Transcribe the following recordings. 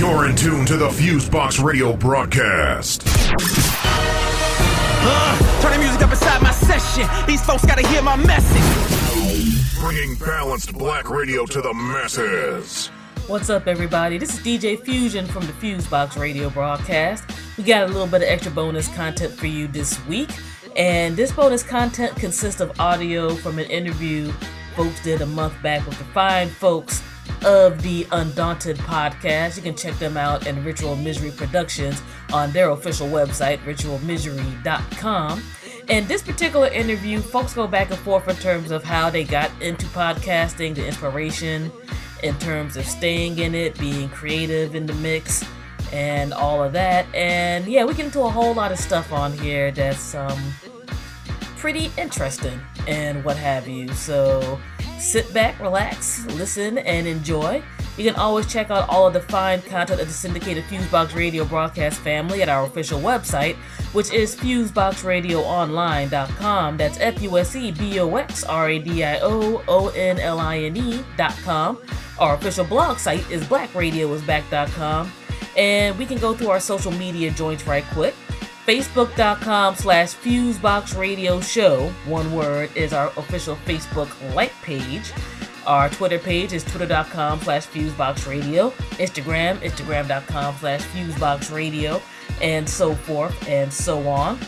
You're in tune to the FuseBox Radio Broadcast. Turn the music up inside my session. These folks gotta hear my message. Bringing balanced black radio to the masses. What's up, everybody? This is DJ Fusion from the FuseBox Radio Broadcast. We got a little bit of extra bonus content for you this week. And this bonus content consists of audio from an interview folks did a month back with the fine folks of the Undaunted podcast. You can check them out in Ritual Misery Productions on their official website, ritualmisery.com. In this particular interview, folks go back and forth in terms of how they got into podcasting, the inspiration, in terms of staying in it, being creative in the mix, and all of that. And yeah, we get into a whole lot of stuff on here that's pretty interesting and what have you. So sit back, relax, listen, and enjoy. You can always check out all of the fine content of the syndicated FuseBox Radio Broadcast family at our official website, which is FuseboxRadioOnline.com. That's FuseboxRadioOnline.com. Our official blog site is BlackRadioIsBack.com. And we can go through our social media joints right quick. Facebook.com/Fusebox Radio Show, one word, is our official Facebook like page. Our Twitter page is twitter.com/Fusebox Radio. Instagram.com/Fusebox Radio, and so forth and so on.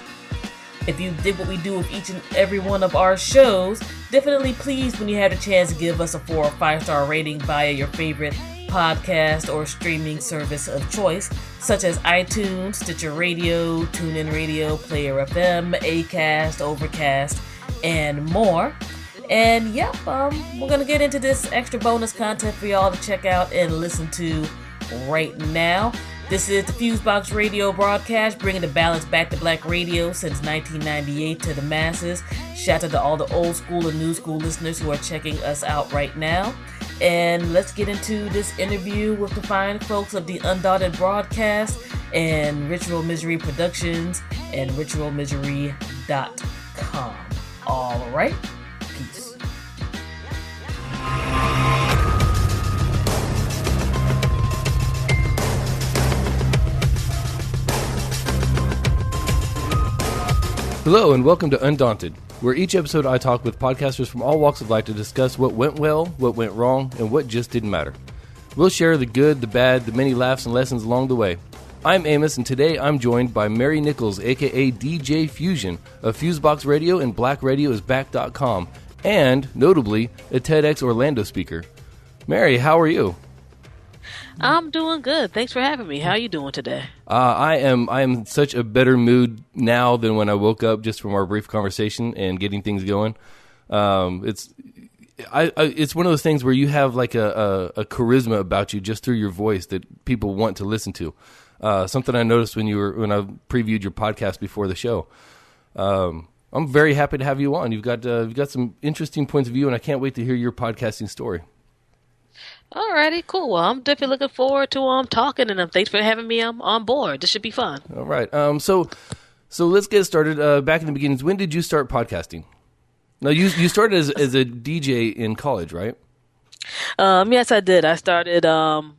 If you did what we do with each and every one of our shows, definitely please, when you have the chance, give us a 4 or 5-star rating via your favorite podcast or streaming service of choice, such as iTunes, Stitcher Radio, TuneIn Radio, Player FM, Acast, Overcast, and more. And yep, we're gonna get into this extra bonus content for y'all to check out and listen to right now. This is the FuseBox Radio Broadcast, bringing the balance back to black radio since 1998 to the masses. Shout out to all the old school and new school listeners who are checking us out right now. And let's get into this interview with the fine folks of the Undaunted Broadcast and Ritual Misery Productions and ritualmisery.com. All right, peace. Hello and welcome to Undaunted, where each episode I talk with podcasters from all walks of life to discuss what went well, what went wrong, and what just didn't matter. We'll share the good, the bad, the many laughs and lessons along the way. I'm Amos, and today I'm joined by Mary Nichols, aka DJ Fusion, of FuseBox Radio and BlackRadioIsBack.com, and, notably, a TEDx Orlando speaker. Mary, how are you? I'm doing good. Thanks for having me. How are you doing today? I am in such a better mood now than when I woke up, just from our brief conversation and getting things going. It's one of those things where you have like a charisma about you just through your voice that people want to listen to. Something I noticed when I previewed your podcast before the show. I'm very happy to have you on. You've got some interesting points of view, and I can't wait to hear your podcasting story. Alrighty, cool. Well, I'm definitely looking forward to talking, and thanks for having me on board. This should be fun. All right. So let's get started. Back in the beginnings, when did you start podcasting? Now, you started as a DJ in college, right? Yes, I did. I started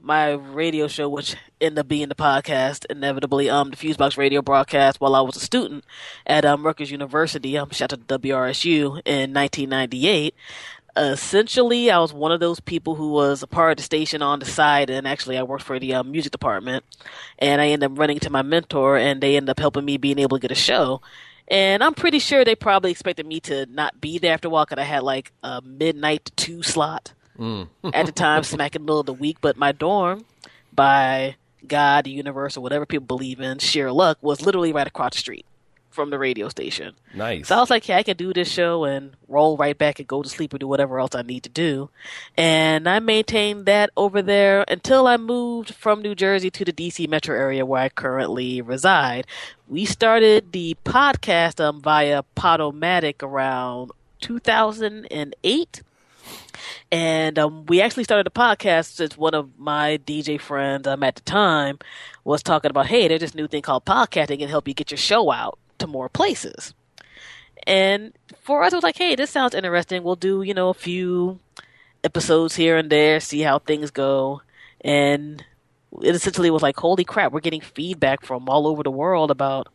my radio show, which ended up being the podcast, inevitably, the FuseBox Radio Broadcast, while I was a student at Rutgers University. Shout out to WRSU in 1998. Essentially, I was one of those people who was a part of the station on the side, and actually I worked for the music department, and I ended up running to my mentor, and they ended up helping me being able to get a show. And I'm pretty sure they probably expected me to not be there after a while, because I had like a midnight to 2 slot at the time, smack in the middle of the week. But my dorm, by God, the universe, or whatever people believe in, sheer luck, was literally right across the street from the radio station. Nice. So I was like, yeah, I can do this show and roll right back and go to sleep or do whatever else I need to do. And I maintained that over there until I moved from New Jersey to the DC metro area where I currently reside. We started the podcast via Podomatic around 2008. And we actually started a podcast since one of my DJ friends at the time was talking about, hey, there's this new thing called podcasting and help you get your show out to more places. And for us, it was like, hey, this sounds interesting. We'll do, a few episodes here and there, see how things go. And it essentially was like, holy crap, we're getting feedback from all over the world about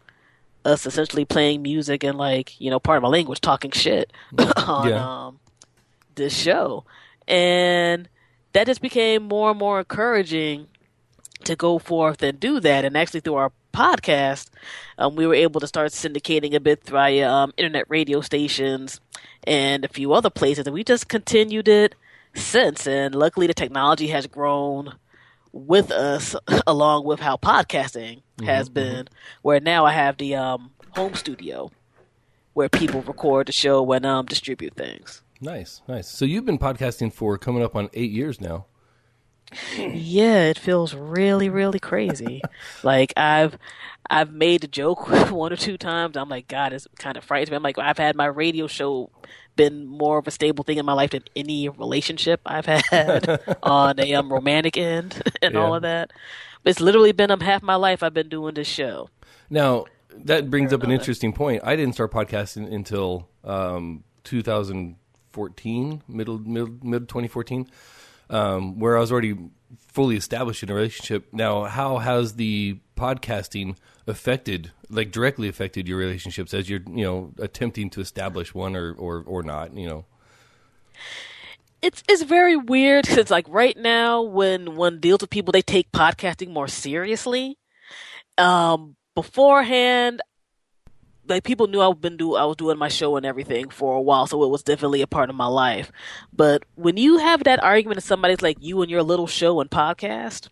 us essentially playing music and like, part of my language, talking shit on this show. And that just became more and more encouraging to go forth and do that. And actually through our podcast, we were able to start syndicating a bit via internet radio stations and a few other places. And we just continued it since. And luckily the technology has grown with us along with how podcasting has been, where now I have the home studio where people record the show and distribute things. Nice. So you've been podcasting for coming up on 8 years now. Yeah, it feels really, really crazy. Like I've made the joke one or two times. I'm like, God, it's kind of frightening me. I'm like, I've had my radio show been more of a stable thing in my life than any relationship I've had on a romantic end and all of that. But it's literally been half my life I've been doing this show. Now, that brings up an interesting point. I didn't start podcasting until 2014, middle 2014. Where I was already fully established in a relationship. Now, how has the podcasting directly affected your relationships as you're, attempting to establish one or not, It's very weird because like right now when one deals with people, they take podcasting more seriously. Beforehand, like people knew I was doing my show and everything for a while, so it was definitely a part of my life. But when you have that argument with somebody's like you and your little show and podcast,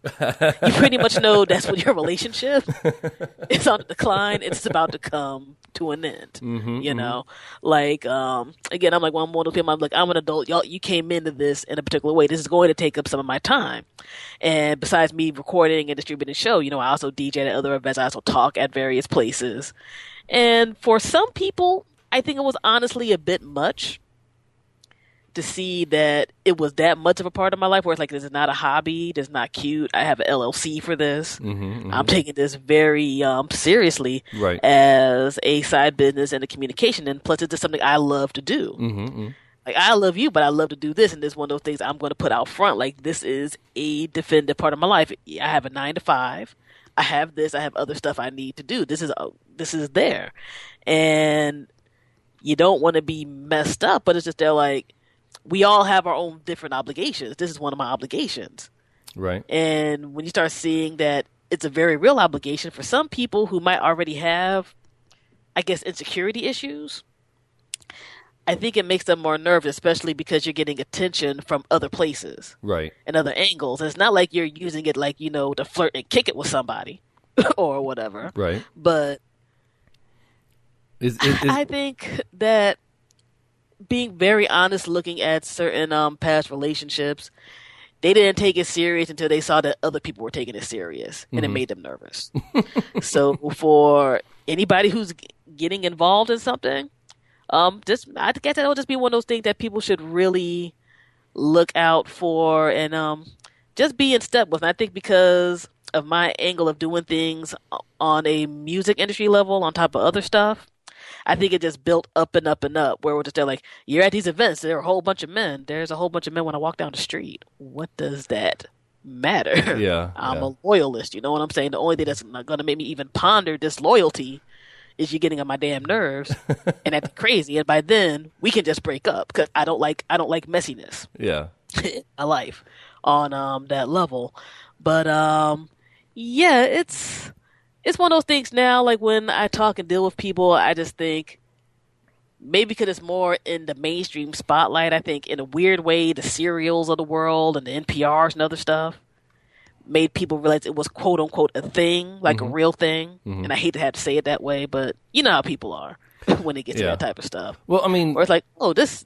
you pretty much know that's what your relationship is on the decline. It's about to come to an end. Like again, I'm like one of those people. I'm like, I'm an adult. Y'all, you came into this in a particular way. This is going to take up some of my time. And besides me recording and distributing the show, I also DJ at other events. I also talk at various places. And for some people, I think it was honestly a bit much to see that it was that much of a part of my life where it's like, this is not a hobby. This is not cute. I have an LLC for this. I'm taking this very seriously as a side business and a communication. And plus, it's just something I love to do. Like, I love you, but I love to do this. And this is one of those things I'm going to put out front. Like, this is a definitive part of my life. I have a 9 to 5. I have this. I have other stuff I need to do. This is there. And you don't want to be messed up, but it's just they're like, we all have our own different obligations. This is one of my obligations. Right. And when you start seeing that it's a very real obligation for some people who might already have, I guess, insecurity issues, I think it makes them more nervous, especially because you're getting attention from other places. Right. And other angles. And it's not like you're using it like, to flirt and kick it with somebody or whatever. Right. But I think that being very honest looking at certain past relationships, they didn't take it serious until they saw that other people were taking it serious, and it made them nervous. So for anybody who's getting involved in something, I guess that'll just be one of those things that people should really look out for and just be in step with. And I think because of my angle of doing things on a music industry level on top of other stuff, I think it just built up and up and up, where we're just like, you're at these events, there are a whole bunch of men. There's a whole bunch of men when I walk down the street. What does that matter? Yeah. I'm a loyalist, you know what I'm saying? The only thing that's not going to make me even ponder disloyalty is you getting on my damn nerves, and that's crazy. And by then, we can just break up because I don't like messiness. Yeah. in my life on that level. But yeah, it's one of those things now. Like when I talk and deal with people, I just think maybe because it's more in the mainstream spotlight. I think in a weird way, the serials of the world and the NPRs and other stuff made people realize it was quote unquote a thing, like a real thing. And I hate to have to say it that way, but you know how people are when it gets to that type of stuff. Well, I mean, or it's like, oh, this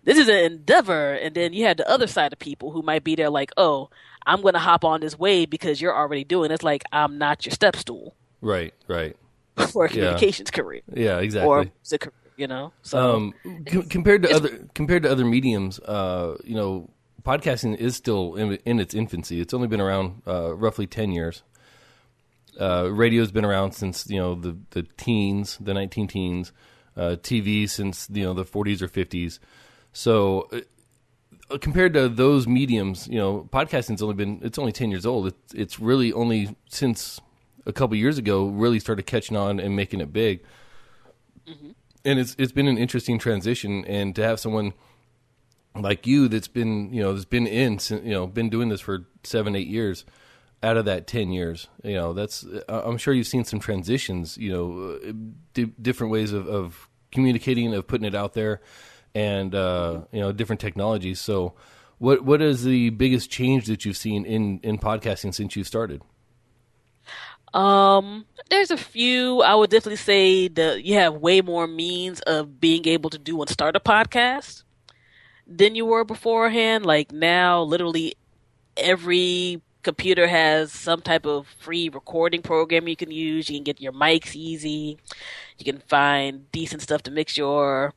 is an endeavor, and then you had the other side of people who might be there like, oh, I'm going to hop on this wave because you're already doing it. It's like, I'm not your step stool. Right. For a communications career. Yeah, exactly. Or music career, you know? So compared to other mediums, you know, podcasting is still in its infancy. It's only been around roughly 10 years. Radio's been around since, you know, the teens, the 19-teens. TV since, you know, the 40s or 50s. So compared to those mediums, podcasting's it's only 10 years old. It's really only since a couple years ago really started catching on and making it big. Mm-hmm. And it's been an interesting transition, and to have someone like you that's been been doing this for 7-8 years out of that 10 years, that's, I'm sure you've seen some transitions, different ways of communicating, of putting it out there, and different technologies. So what is the biggest change that you've seen in podcasting since you started? There's a few. I would definitely say that you have way more means of being able to do and start a podcast than you were beforehand. Like now, literally every computer has some type of free recording program you can use. You can get your mics easy. You can find decent stuff to mix your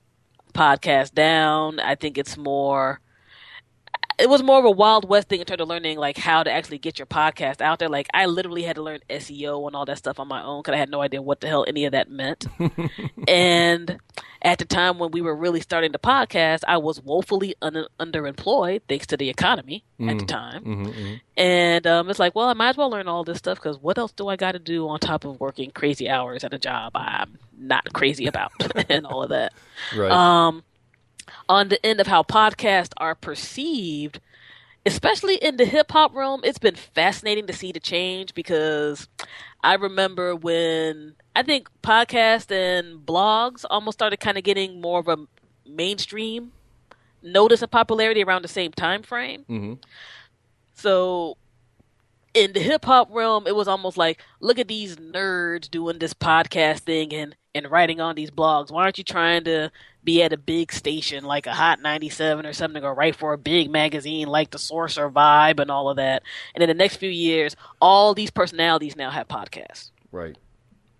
podcast down. I think it was more of a Wild West thing in terms of learning like how to actually get your podcast out there. Like I literally had to learn SEO and all that stuff on my own because I had no idea what the hell any of that meant. And at the time when we were really starting the podcast, I was woefully underemployed thanks to the economy at the time. Mm-hmm. And it's like, well, I might as well learn all this stuff because what else do I got to do on top of working crazy hours at a job I'm not crazy about and all of that. Right. On the end of how podcasts are perceived, especially in the hip-hop realm, it's been fascinating to see the change because I remember when I think podcasts and blogs almost started kind of getting more of a mainstream notice of popularity around the same time frame. Mm-hmm. So in the hip-hop realm, it was almost like, look at these nerds doing this podcast thing and writing on these blogs. Why aren't you trying to be at a big station like a Hot 97 or something, or write for a big magazine like The Source or Vibe and all of that? And in the next few years, all these personalities now have podcasts. Right.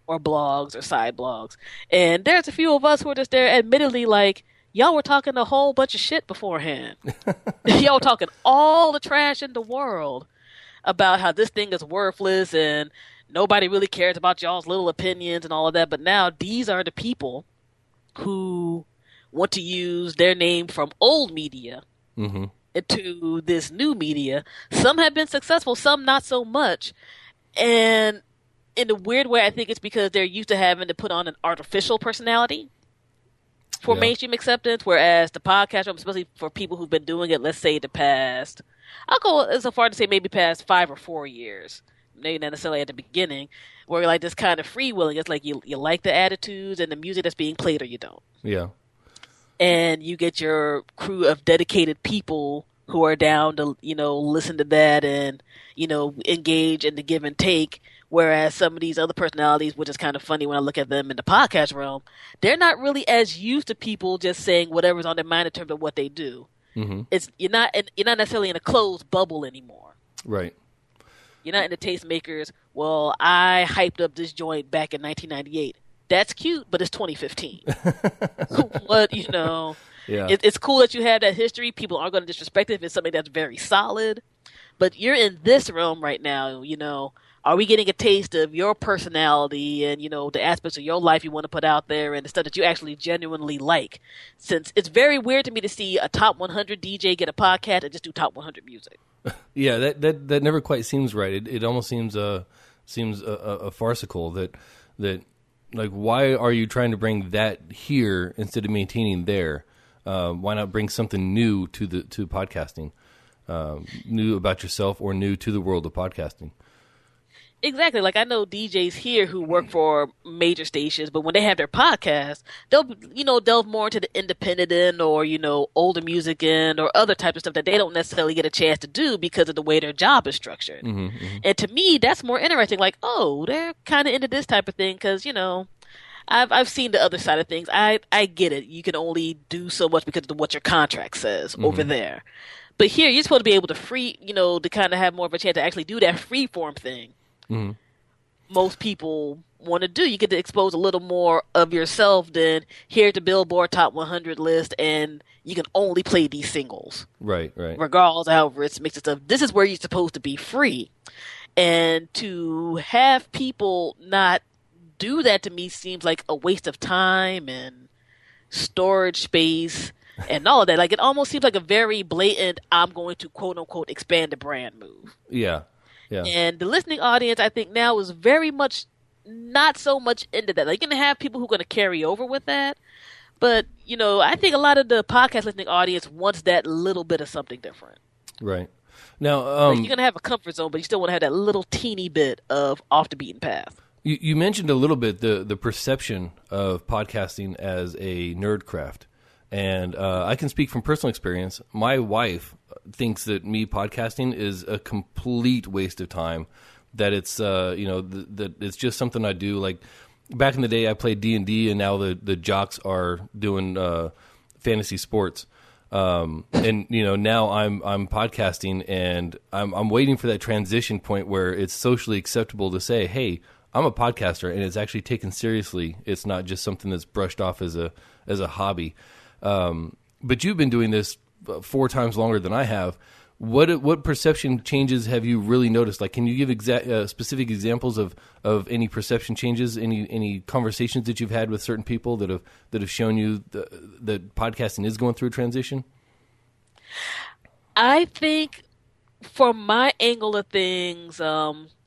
Or blogs or side blogs. And there's a few of us who are just there admittedly like, y'all were talking a whole bunch of shit beforehand. Y'all were talking all the trash in the world about how this thing is worthless and nobody really cares about y'all's little opinions and all of that. But now these are the people who want to use their name from old media into this new media. Some have been successful, some not so much. And in a weird way, I think it's because they're used to having to put on an artificial personality for mainstream acceptance, whereas the podcast, especially for people who've been doing it, let's say the past, I'll go so far to say maybe past 5 or 4 years, maybe not necessarily at the beginning, where you're like this kind of freewheeling. It's like you like the attitudes and the music that's being played, or you don't. Yeah. And you get your crew of dedicated people who are down to, listen to that and, engage in the give and take. Whereas some of these other personalities, which is kind of funny when I look at them in the podcast realm, they're not really as used to people just saying whatever's on their mind in terms of what they do. Mm-hmm. You're not necessarily in a closed bubble anymore. Right. You're not in the tastemakers. Well, I hyped up this joint back in 1998. That's cute, but it's 2015. What, Yeah. It's cool that you have that history. People aren't going to disrespect it if it's something that's very solid. But you're in this realm right now, Are we getting a taste of your personality and, the aspects of your life you want to put out there and the stuff that you actually genuinely like? Since it's very weird to me to see a top 100 DJ get a podcast and just do top 100 music. Yeah, that never quite seems right. It almost seems a farcical that like, why are you trying to bring that here instead of maintaining there? Why not bring something new to podcasting, new about yourself or new to the world of podcasting? Exactly. Like I know DJs here who work for major stations, but when they have their podcast, they'll, delve more into the independent end or, older music end or other types of stuff that they don't necessarily get a chance to do because of the way their job is structured. Mm-hmm, mm-hmm. And to me, that's more interesting. Like, oh, they're kind of into this type of thing because, I've seen the other side of things. I get it. You can only do so much because of what your contract says over there. But here, you're supposed to be able to to kind of have more of a chance to actually do that free form thing. Mm-hmm. Most people want to do. You get to expose a little more of yourself than here's the Billboard Top 100 list, and you can only play these singles. Right. Regardless of however it's mixed and stuff. This is where you're supposed to be free. And to have people not do that to me seems like a waste of time and storage space. and all of that. Like, it almost seems like a very blatant, I'm going to quote unquote expand the brand move. Yeah. Yeah. And the listening audience, I think now is very much not so much into that. Like, you're going to have people who are going to carry over with that. But, I think a lot of the podcast listening audience wants that little bit of something different. Right. Now, like, you're going to have a comfort zone, but you still want to have that little teeny bit of off the beaten path. You mentioned a little bit the perception of podcasting as a nerd craft. And I can speak from personal experience. My wife thinks that me podcasting is a complete waste of time, that it's, that it's just something I do. Like, back in the day, I played D&D, and now the jocks are doing fantasy sports. And now I'm podcasting, and I'm waiting for that transition point where it's socially acceptable to say, hey, I'm a podcaster, and it's actually taken seriously. It's not just something that's brushed off as a hobby. But you've been doing this 4 times longer than I have. What perception changes have you really noticed? Like, can you give specific examples of any perception changes, any conversations that you've had with certain people that have shown you that podcasting is going through a transition? I think from my angle of things,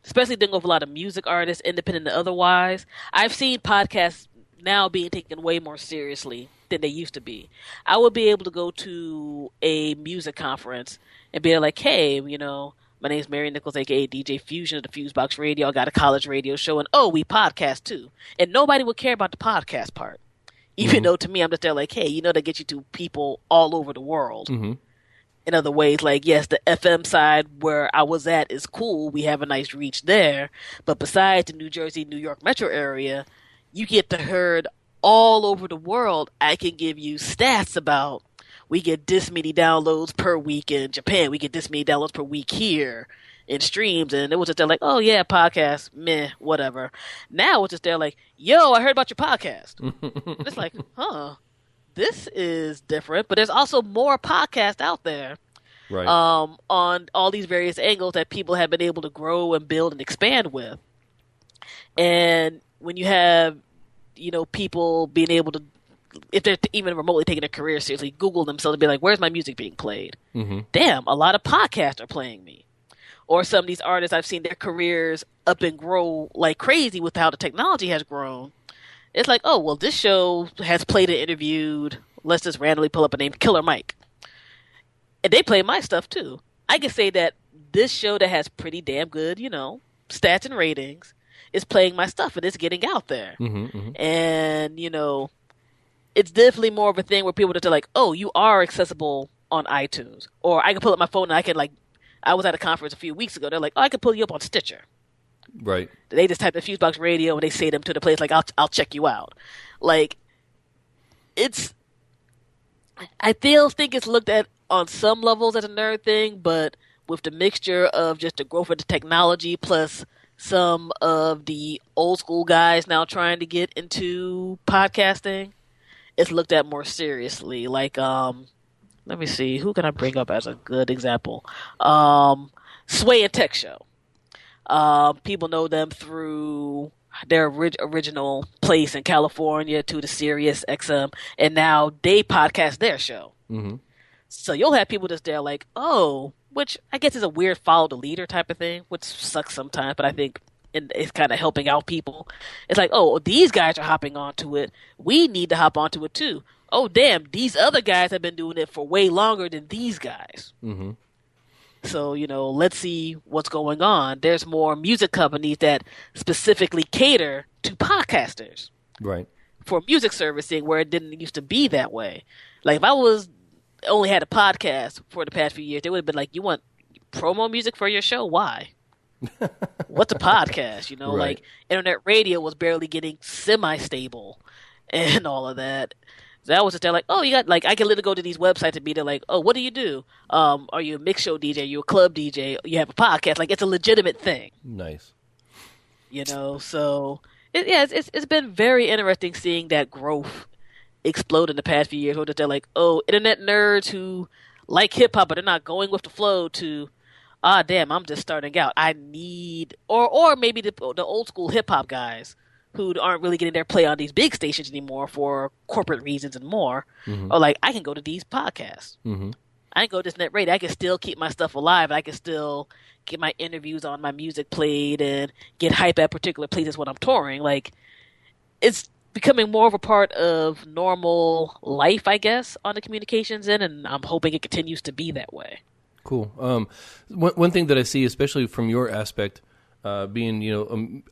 especially dealing with a lot of music artists, independent and otherwise, I've seen podcasts now being taken way more seriously than they used to be. I would be able to go to a music conference and be like, hey, my name's Mary Nichols, aka DJ Fusion of the FuseBox Radio. I got a college radio show, and we podcast too. And nobody would care about the podcast part. Even though to me, I'm just there like, hey, that gets you to people all over the world. Mm-hmm. In other ways, like, yes, the FM side where I was at is cool. We have a nice reach there. But besides the New Jersey, New York metro area, you get to heard all over the world. I can give you stats about, we get this many downloads per week in Japan. We get this many downloads per week here in streams. And it was just there like, oh yeah, podcast, meh, whatever. Now it's just there like, yo, I heard about your podcast. It's like, this is different. But there's also more podcasts out there. Right. On all these various angles that people have been able to grow and build and expand with. And when you have, people being able to, if they're even remotely taking their career seriously, Google themselves and be like, where's my music being played? Mm-hmm. Damn, a lot of podcasts are playing me. Or some of these artists, I've seen their careers up and grow like crazy with how the technology has grown. It's like, oh, well, this show has played and interviewed, let's just randomly pull up a name, Killer Mike. And they play my stuff too. I can say that this show that has pretty damn good, stats and ratings is playing my stuff, and it's getting out there. Mm-hmm, mm-hmm. And, it's definitely more of a thing where people are like, oh, you are accessible on iTunes. Or I can pull up my phone and I can, like, I was at a conference a few weeks ago. They're like, oh, I can pull you up on Stitcher. Right. They just type the FuseBox Radio and they say them to the place like, I'll check you out. Like, I still think it's looked at on some levels as a nerd thing, but with the mixture of just the growth of the technology plus some of the old school guys now trying to get into podcasting, it's looked at more seriously. Like, let me see, who can I bring up as a good example? Sway and Tech Show. People know them through their original place in California to the Sirius XM, and now they podcast their show. Mm-hmm. So you'll have people just there like, oh, which I guess is a weird follow the leader type of thing, which sucks sometimes, but I think it's kind of helping out people. It's like, oh, these guys are hopping onto it. We need to hop onto it too. Oh, damn, these other guys have been doing it for way longer than these guys. Mm-hmm. So, let's see what's going on. There's more music companies that specifically cater to podcasters. Right. For music servicing where it didn't used to be that way. Like, if I only had a podcast for the past few years, they would have been like, you want promo music for your show? Why? What's a podcast? Right. Like internet radio was barely getting semi-stable and all of that. So that was just there like, oh, you got, like, I can literally go to these websites and be there like, oh, what do you do? Are you a mix show DJ? Are you a club DJ? You have a podcast? Like, it's a legitimate thing. Nice. So it's been very interesting seeing that growth explode in the past few years. Where they're like, oh, internet nerds who like hip hop, but they're not going with the flow to, damn, I'm just starting out. I need, or maybe the old school hip hop guys who aren't really getting their play on these big stations anymore for corporate reasons and more, are like, I can go to these podcasts. I can go to this net radio. I can still keep my stuff alive. I can still get my interviews on, my music played, and get hype at particular places when I'm touring. Like, it's becoming more of a part of normal life, I guess, on the communications end, and I'm hoping it continues to be that way. Cool. One thing that I see, especially from your aspect, being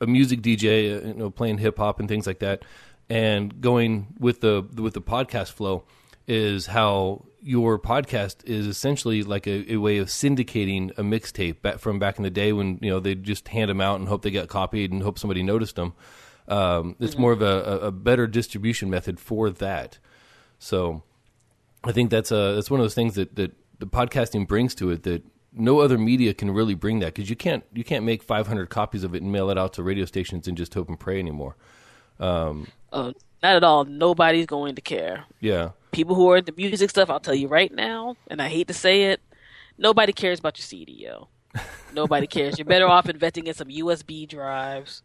a music DJ, playing hip hop and things like that, and going with the podcast flow, is how your podcast is essentially like a way of syndicating a mixtape from back in the day when they just hand them out and hope they got copied and hope somebody noticed them. It's more of a better distribution method for that. So I think that's one of those things that the podcasting brings to it that no other media can really bring that, because you can't make 500 copies of it and mail it out to radio stations and just hope and pray anymore. Not at all. Nobody's going to care. Yeah. People who are into music stuff, I'll tell you right now, and I hate to say it, nobody cares about your CD, yo. Nobody cares. You're better off investing in some USB drives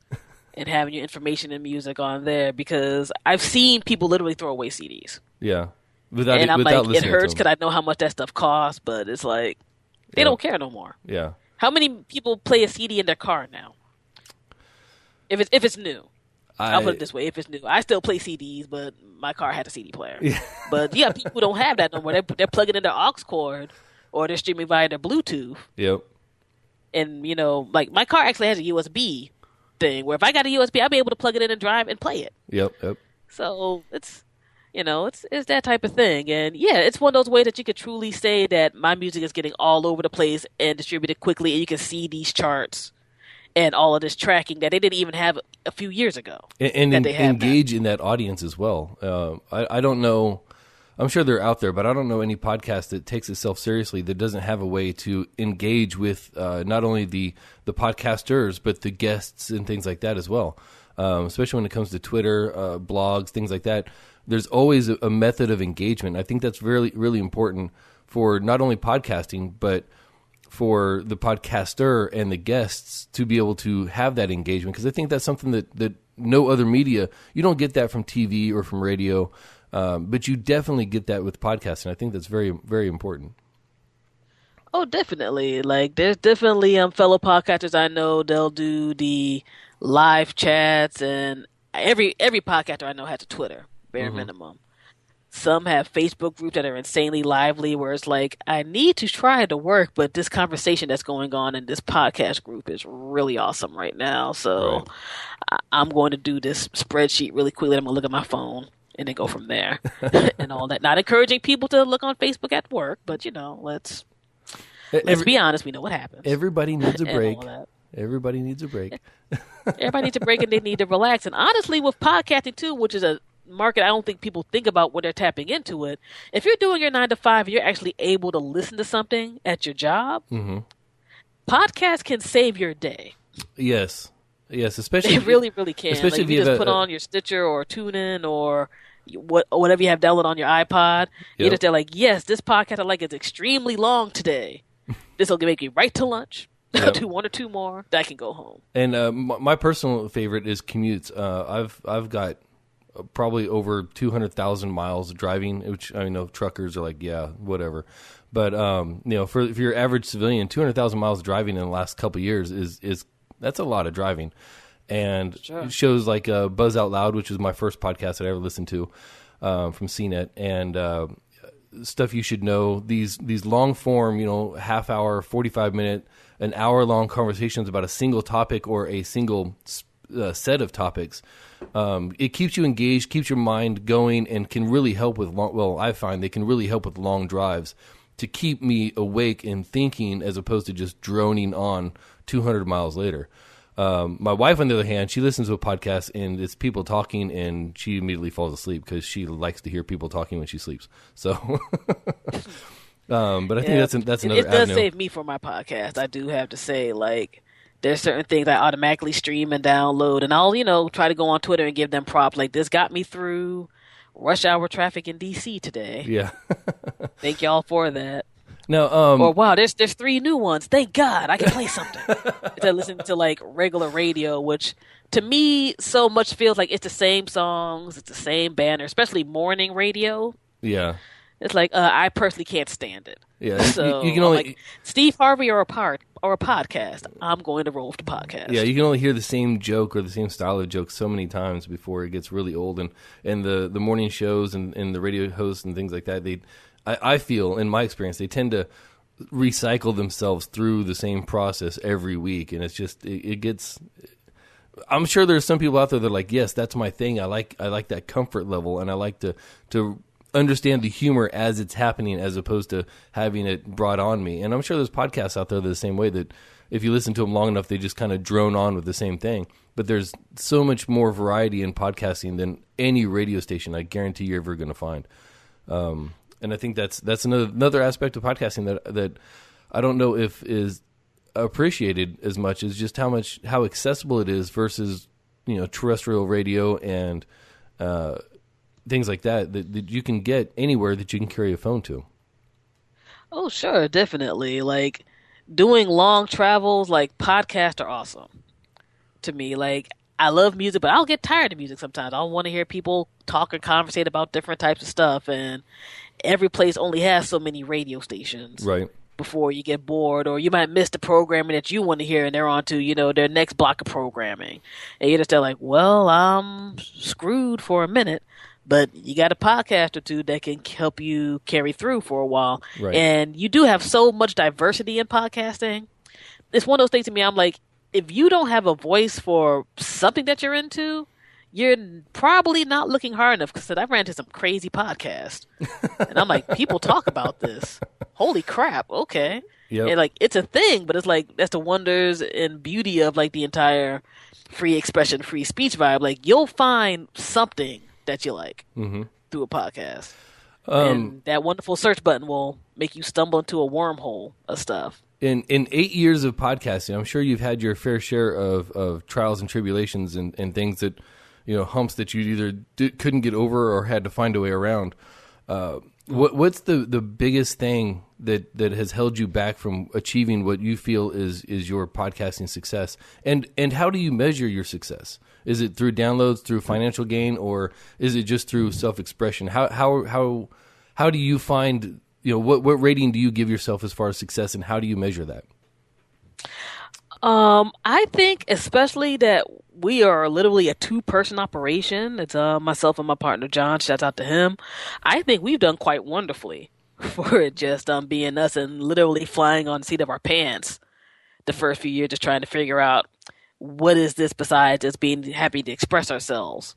and having your information and music on there, because I've seen people literally throw away CDs. Yeah. I'm like, it hurts because I know how much that stuff costs, but it's like, they don't care no more. Yeah. How many people play a CD in their car now? If it's new. I'll put it this way, if it's new. I still play CDs, but my car had a CD player. Yeah. But yeah, people who don't have that no more. They're plugging in their aux cord, or they're streaming via their Bluetooth. Yep. And, like my car actually has a USB thing, where if I got a USB, I'll be able to plug it in and drive and play it. Yep. So it's that type of thing. And yeah, it's one of those ways that you could truly say that my music is getting all over the place and distributed quickly, and you can see these charts and all of this tracking that they didn't even have a few years ago. And engage in that audience as well. I don't know. I'm sure they're out there, but I don't know any podcast that takes itself seriously that doesn't have a way to engage with not only the podcasters, but the guests and things like that as well. Especially when it comes to Twitter, blogs, things like that. There's always a method of engagement. I think that's really, really important for not only podcasting, but for the podcaster and the guests to be able to have that engagement. Because I think that's something that no other media, you don't get that from TV or from radio, but you definitely get that with podcasting. I think that's very, very important. Oh, definitely. Like, there's definitely fellow podcasters I know, they'll do the live chats, and every podcaster I know has a Twitter, bare minimum. Some have Facebook groups that are insanely lively, where it's like, I need to try to work, but this conversation that's going on in this podcast group is really awesome right now. So I'm going to do this spreadsheet really quickly. I'm going to look at my phone and then go from there and all that. Not encouraging people to look on Facebook at work, but let's be honest. We know what happens. Everybody needs a break. Everybody needs a break. Everybody needs a break, and they need to relax. And honestly, with podcasting too, which is a market I don't think people think about when they're tapping into it, if you're doing your 9 to 5 and you're actually able to listen to something at your job, podcasts can save your day. Yes, especially they really, really can. Especially like, if you just put on your Stitcher or TuneIn or whatever you have downloaded on your iPod. You're just there like, yes, this podcast I like is extremely long today. This will make me right to lunch. I'll do 1 or 2 more. Then I can go home. And my personal favorite is commutes. I've got probably over 200,000 miles of driving, which I know truckers are like, yeah, whatever. But for your average civilian, 200,000 miles of driving in the last couple of years is that's a lot of driving. And shows like Buzz Out Loud, which was my first podcast that I ever listened to from CNET, and Stuff You Should Know. These long form, half hour, 45-minute, an hour long conversations about a single topic or a single set of topics. It keeps you engaged, keeps your mind going, and can really help with I find they can really help with long drives to keep me awake and thinking, as opposed to just droning on 200 miles later. My wife, on the other hand, she listens to a podcast and it's people talking, and she immediately falls asleep because she likes to hear people talking when she sleeps. So, but I think that's another. It does save me for my podcast. I do have to say, like, there's certain things I automatically stream and download, and I'll try to go on Twitter and give them props. Like, this got me through rush hour traffic in DC today. Yeah. Thank y'all for that. Now, or wow, there's 3 new ones. Thank God, I can play something. Instead of listening to like regular radio, which to me so much feels like it's the same songs, it's the same banner, especially morning radio. yeah. It's like I personally can't stand it. Yeah, So you can only like Steve Harvey or a podcast. I'm going to roll with the podcast. yeah, you can only hear the same joke or the same style of joke so many times before it gets really old. And the morning shows and the radio hosts and things like that, I feel in my experience they tend to recycle themselves through the same process every week, and it's just it gets. I'm sure there's some people out there that are like, yes, that's my thing. I like that comfort level, and I like to understand the humor as it's happening as opposed to having it brought on me. And I'm sure there's podcasts out there that are the same way, that if you listen to them long enough, they just kind of drone on with the same thing. But there's so much more variety in podcasting than any radio station I guarantee you're ever going to find. And I think that's another aspect of podcasting that I don't know if is appreciated as much as just how accessible it is versus, terrestrial radio and things like that you can get anywhere that you can carry a phone to. Oh, sure, definitely. Like doing long travels, like podcasts are awesome to me. Like I love music, but I'll get tired of music sometimes. I want to hear people talk and conversate about different types of stuff, and every place only has so many radio stations. Right. Before you get bored, or you might miss the programming that you want to hear, and they're on to, their next block of programming. And you're just there like, well, I'm screwed for a minute. But you got a podcast or two that can help you carry through for a while. Right. And you do have so much diversity in podcasting. It's one of those things to me, I'm like, if you don't have a voice for something that you're into, you're probably not looking hard enough, because I ran into some crazy podcasts. And I'm like, people talk about this. Holy crap, okay. Yep. And like, it's a thing, but it's like, that's the wonders and beauty of like the entire free expression, free speech vibe. Like, you'll find something that you like through a podcast. And that wonderful search button will make you stumble into a wormhole of stuff. In 8 years of podcasting, I'm sure you've had your fair share of trials and tribulations and things that, humps that you either couldn't get over or had to find a way around. What's the biggest thing that has held you back from achieving what you feel is your podcasting success? And how do you measure your success? Is it through downloads, through financial gain, or is it just through self-expression? How do you find, what rating do you give yourself as far as success, and how do you measure that? I think especially that we are literally a 2-person operation. It's myself and my partner John. Shout out to him. I think we've done quite wonderfully for it just being us and literally flying on the seat of our pants the first few years, just trying to figure out what is this besides just being happy to express ourselves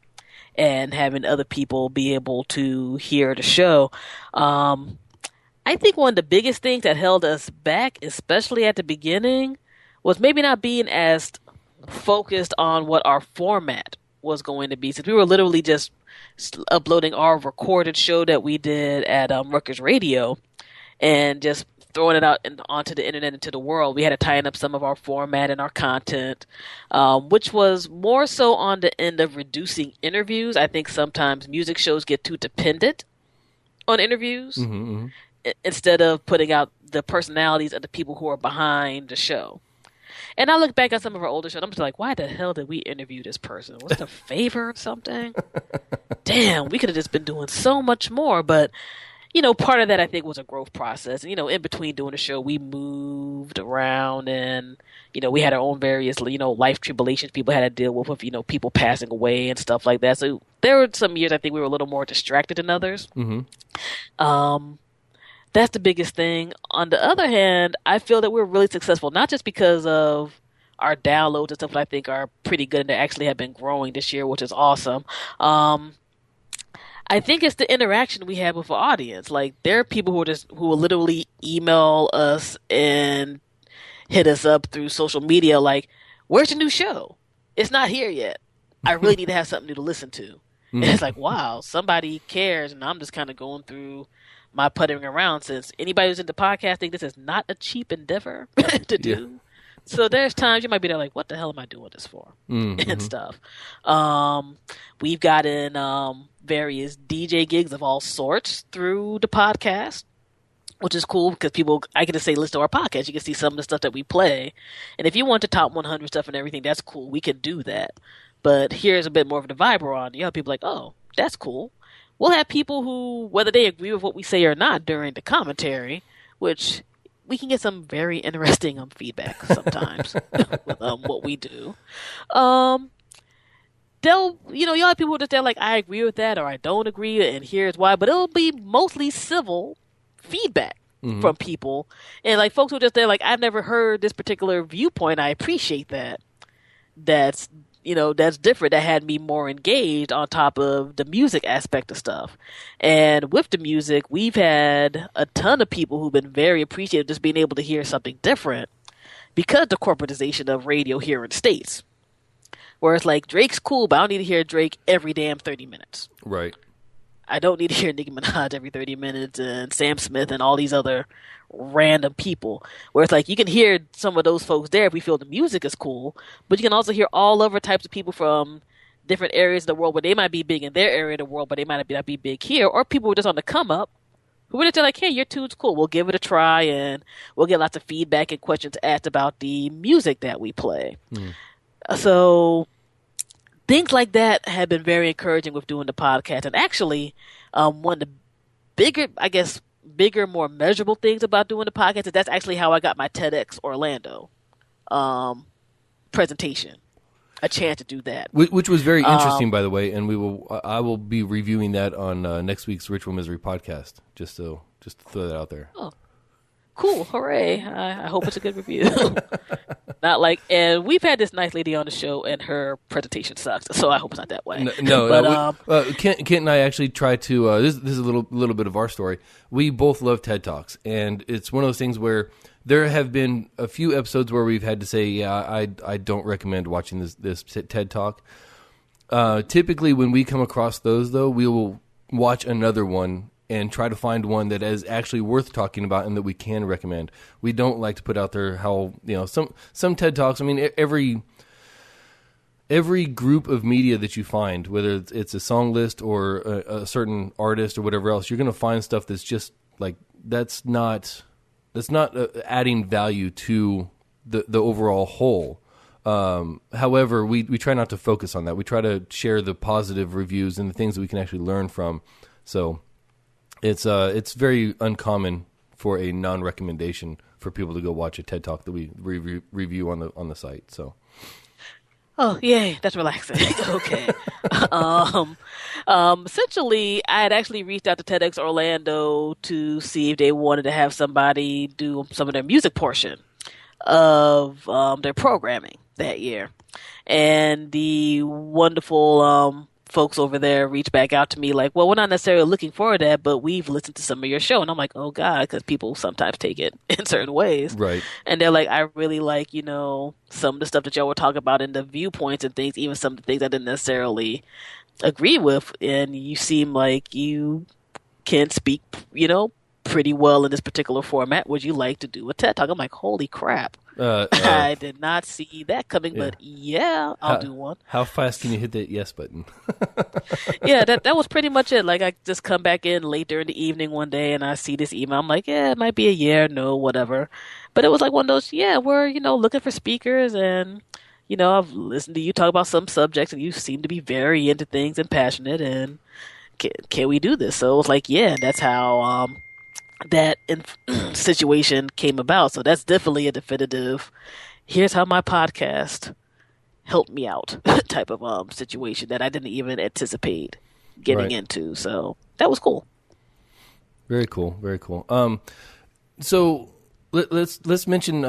and having other people be able to hear the show. I think one of the biggest things that held us back, especially at the beginning, was maybe not being as focused on what our format was going to be. Since we were literally just uploading our recorded show that we did at Rutgers Radio and just throwing it out onto the internet, into the world, we had to tighten up some of our format and our content, which was more so on the end of reducing interviews. I think sometimes music shows get too dependent on interviews instead of putting out the personalities of the people who are behind the show. And I look back at some of our older shows, I'm just like, why the hell did we interview this person? Was it a favor or something? Damn, we could have just been doing so much more. But, part of that I think was a growth process. And, in between doing the show, we moved around and, we had our own various, life tribulations people had to deal with, people passing away and stuff like that. So there were some years I think we were a little more distracted than others. That's the biggest thing. On the other hand, I feel that we're really successful, not just because of our downloads and stuff that I think are pretty good and they actually have been growing this year, which is awesome. I think it's the interaction we have with our audience. Like, there are people who will literally email us and hit us up through social media like, where's your new show? It's not here yet. I really need to have something new to listen to. And it's like, wow, somebody cares, and I'm just kind of going through my puttering around, since anybody who's into podcasting, this is not a cheap endeavor to do. Yeah. So there's times you might be there like, what the hell am I doing this for? And stuff. We've gotten various DJ gigs of all sorts through the podcast, which is cool because I get to say, listen to our podcast. You can see some of the stuff that we play. And if you want to top 100 stuff and everything, that's cool. We can do that. But here's a bit more of the vibe we're on. You have people like, oh, that's cool. We'll have people who, whether they agree with what we say or not during the commentary, which we can get some very interesting feedback sometimes with what we do. You'll have people that they're like, I agree with that or I don't agree and here's why. But it'll be mostly civil feedback from people. And like folks who just, they're like, I've never heard this particular viewpoint. I appreciate that. That's different. That had me more engaged on top of the music aspect of stuff. And with the music, we've had a ton of people who've been very appreciative just being able to hear something different because of the corporatization of radio here in the States. Where it's like, Drake's cool, but I don't need to hear Drake every damn 30 minutes. Right. I don't need to hear Nicki Minaj every 30 minutes and Sam Smith and all these other random people. Where it's like, you can hear some of those folks there if we feel the music is cool, but you can also hear all other types of people from different areas of the world where they might be big in their area of the world, but they might not be big here, or people who are just on the come up who are just like, hey, your tune's cool. We'll give it a try and we'll get lots of feedback and questions asked about the music that we play. So things like that have been very encouraging with doing the podcast. And actually, one of the bigger, more measurable things about doing the podcast is that's actually how I got my TEDx Orlando presentation. A chance to do that. Which was very interesting, by the way, and I will be reviewing that on next week's Ritual Misery podcast, just to throw that out there. Oh. Cool, hooray. I hope it's a good review. And we've had this nice lady on the show, and her presentation sucks, so I hope it's not that way. Kent and I actually try to, this is a little bit of our story. We both love TED Talks, and it's one of those things where there have been a few episodes where we've had to say, yeah, I don't recommend watching this TED Talk. Typically, when we come across those, though, we will watch another one and try to find one that is actually worth talking about and that we can recommend. We don't like to put out there how, some TED Talks, I mean, every group of media that you find, whether it's a song list or a certain artist or whatever else, you're going to find stuff that's just like, that's not adding value to the overall whole. However, we try not to focus on that. We try to share the positive reviews and the things that we can actually learn from. So it's very uncommon for a non-recommendation for people to go watch a TED Talk that we review on the site. So, oh yay, that's relaxing. Okay. Essentially, I had actually reached out to TEDx Orlando to see if they wanted to have somebody do some of their music portion of their programming that year, and the wonderful folks over there reached back out to me like, well, we're not necessarily looking for that, but we've listened to some of your show. And I'm like, oh God, because people sometimes take it in certain ways. Right. And they're like, I really like, some of the stuff that y'all were talking about in the viewpoints and things, even some of the things I didn't necessarily agree with. And you seem like you can speak, pretty well in this particular format. Would you like to do a TED Talk? I'm like, holy crap. I did not see that coming, but yeah, I'll do one. How fast can you hit that yes button? Yeah, that was pretty much it. Like, I just come back in late during the evening one day and I see this email. I'm like, yeah, it might be a yeah, no, whatever. But it was like one of those, yeah, we're, looking for speakers and, I've listened to you talk about some subjects and you seem to be very into things and passionate and can we do this? So it was like, yeah, that's how that situation came about. So that's definitely a definitive, here's how my podcast helped me out type of situation that I didn't even anticipate getting into. So that was cool. Very cool. Very cool. So let's mention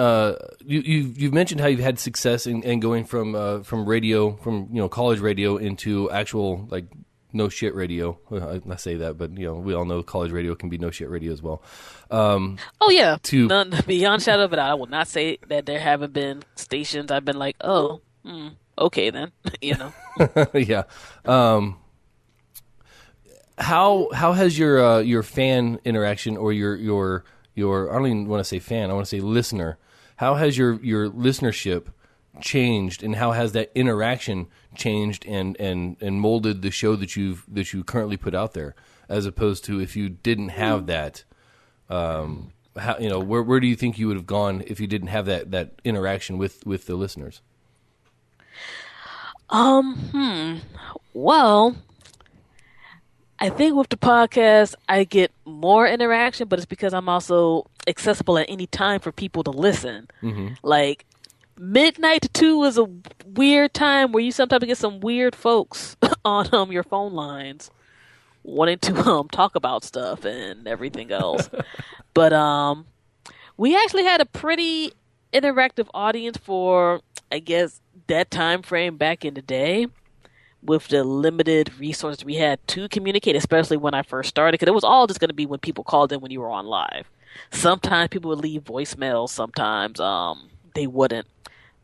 you've mentioned how you've had success in going from radio, from college radio into actual like no shit radio. I say that, but we all know college radio can be no shit radio as well. Oh yeah, none beyond shadow of a doubt. I will not say that there haven't been stations I've been like, oh, okay then, Yeah. How has your fan interaction or your I don't even want to say fan, I want to say listener. How has your listenership changed, and how has that interaction changed and molded the show that you currently put out there, as opposed to if you didn't have that, How, where do you think you would have gone if you didn't have that interaction with the listeners? Well, I think with the podcast, I get more interaction, but it's because I'm also accessible at any time for people to listen. Mm-hmm. Like, midnight to 2 is a weird time where you sometimes get some weird folks on your phone lines wanting to talk about stuff and everything else. But we actually had a pretty interactive audience for, I guess, that time frame back in the day, with the limited resources we had to communicate, especially when I first started, because it was all just going to be when people called in when you were on live. Sometimes people would leave voicemails, sometimes they wouldn't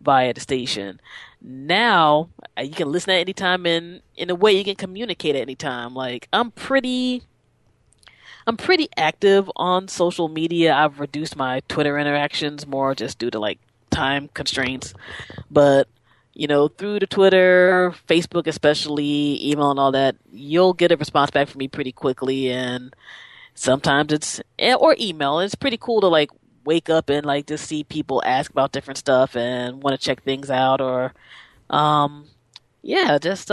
via the station. Now, you can listen at any time, and in a way you can communicate at any time. Like, I'm pretty active on social media. I've reduced my Twitter interactions more just due to, like, time constraints. But through the Twitter, Facebook especially, email and all that, you'll get a response back from me pretty quickly. And sometimes or email. It's pretty cool to, like, wake up and, like, just see people ask about different stuff and want to check things out, or, just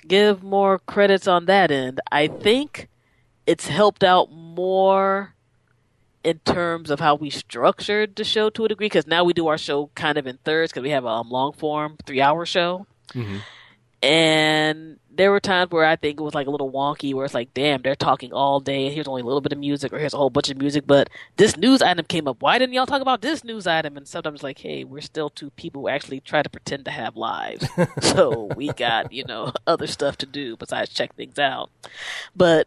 give more credits on that end. I think it's helped out more in terms of how we structured the show to a degree, because now we do our show kind of in thirds, because we have a long form 3-hour show. Mm-hmm. And there were times where I think it was, like, a little wonky, where it's like, damn, they're talking all day, and here's only a little bit of music, or here's a whole bunch of music, but this news item came up. Why didn't y'all talk about this news item? And sometimes it's like, hey, we're still two people who actually try to pretend to have lives. So we got, other stuff to do besides check things out. But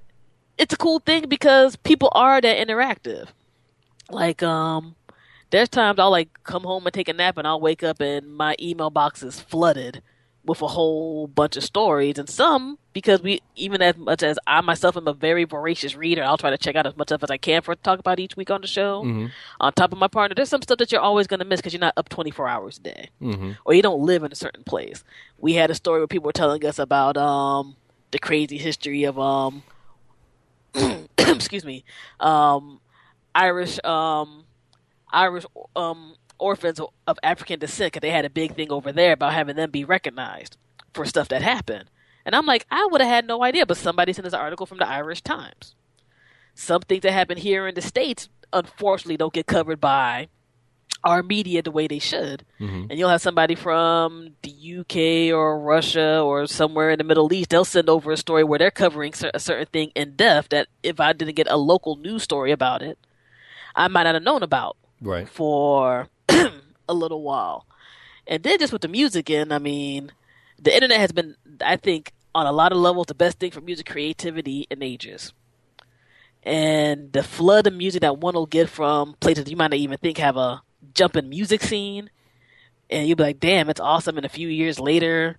it's a cool thing because people are that interactive. Like, there's times I'll, like, come home and take a nap, and I'll wake up and my email box is flooded with a whole bunch of stories. And some, because even as much as I myself am a very voracious reader, I'll try to check out as much stuff as I can to talk about each week on the show. Mm-hmm. On top of my partner, there's some stuff that you're always going to miss because you're not up 24 hours a day. Mm-hmm. Or or you don't live in a certain place. We had a story where people were telling us about the crazy history of excuse me, Irish orphans of African descent, because they had a big thing over there about having them be recognized for stuff that happened. And I'm like, I would have had no idea, but somebody sent us an article from the Irish Times. Some things that happen here in the States, unfortunately, don't get covered by our media the way they should. Mm-hmm. And you'll have somebody from the UK or Russia or somewhere in the Middle East, they'll send over a story where they're covering a certain thing in depth that if I didn't get a local news story about it, I might not have known about for a little while. And then just with the music in, I mean, the internet has been, I think, on a lot of levels, the best thing for music creativity in ages. And the flood of music that one will get from places you might not even think have a jumping music scene, and you'll be like, damn, it's awesome. And a few years later,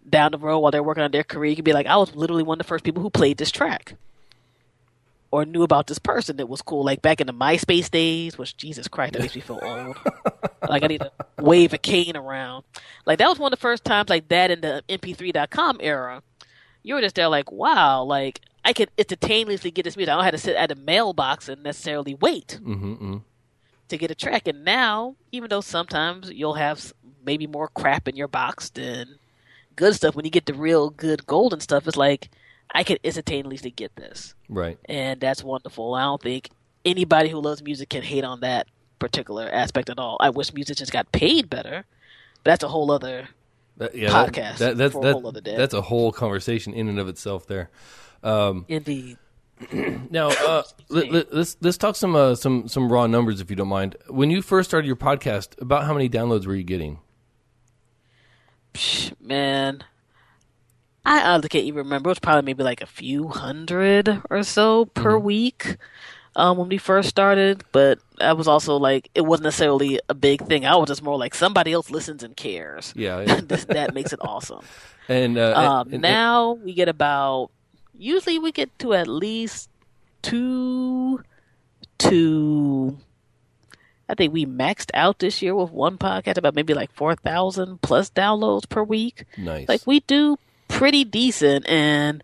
down the road, while they're working on their career, you can be like, I was literally one of the first people who played this track or knew about this person that was cool. Like back in the MySpace days, which, Jesus Christ, that makes me feel old. Like I need to wave a cane around. Like that was one of the first times, like that in the MP3.com era, you were just there like, wow, like I could instantaneously get this music. I don't have to sit at a mailbox and necessarily wait to get a track. And now, even though sometimes you'll have maybe more crap in your box than good stuff, when you get the real good golden stuff, it's like, I can instantaneously get this. Right. And that's wonderful. I don't think anybody who loves music can hate on that particular aspect at all. I wish musicians got paid better, but that's a whole other podcast that's for a whole other day. That's a whole conversation in and of itself there. Indeed. Now, let's talk some raw numbers, if you don't mind. When you first started your podcast, about how many downloads were you getting? Man, I honestly can't even remember. It was probably maybe like a few hundred or so per week when we first started. But I was also like, it wasn't necessarily a big thing. I was just more like, somebody else listens and cares. Yeah. That makes it awesome. And now we get about, usually we get to at least 2 to, I think we maxed out this year with one podcast about maybe like 4,000 plus downloads per week. Nice. Like we do pretty decent. And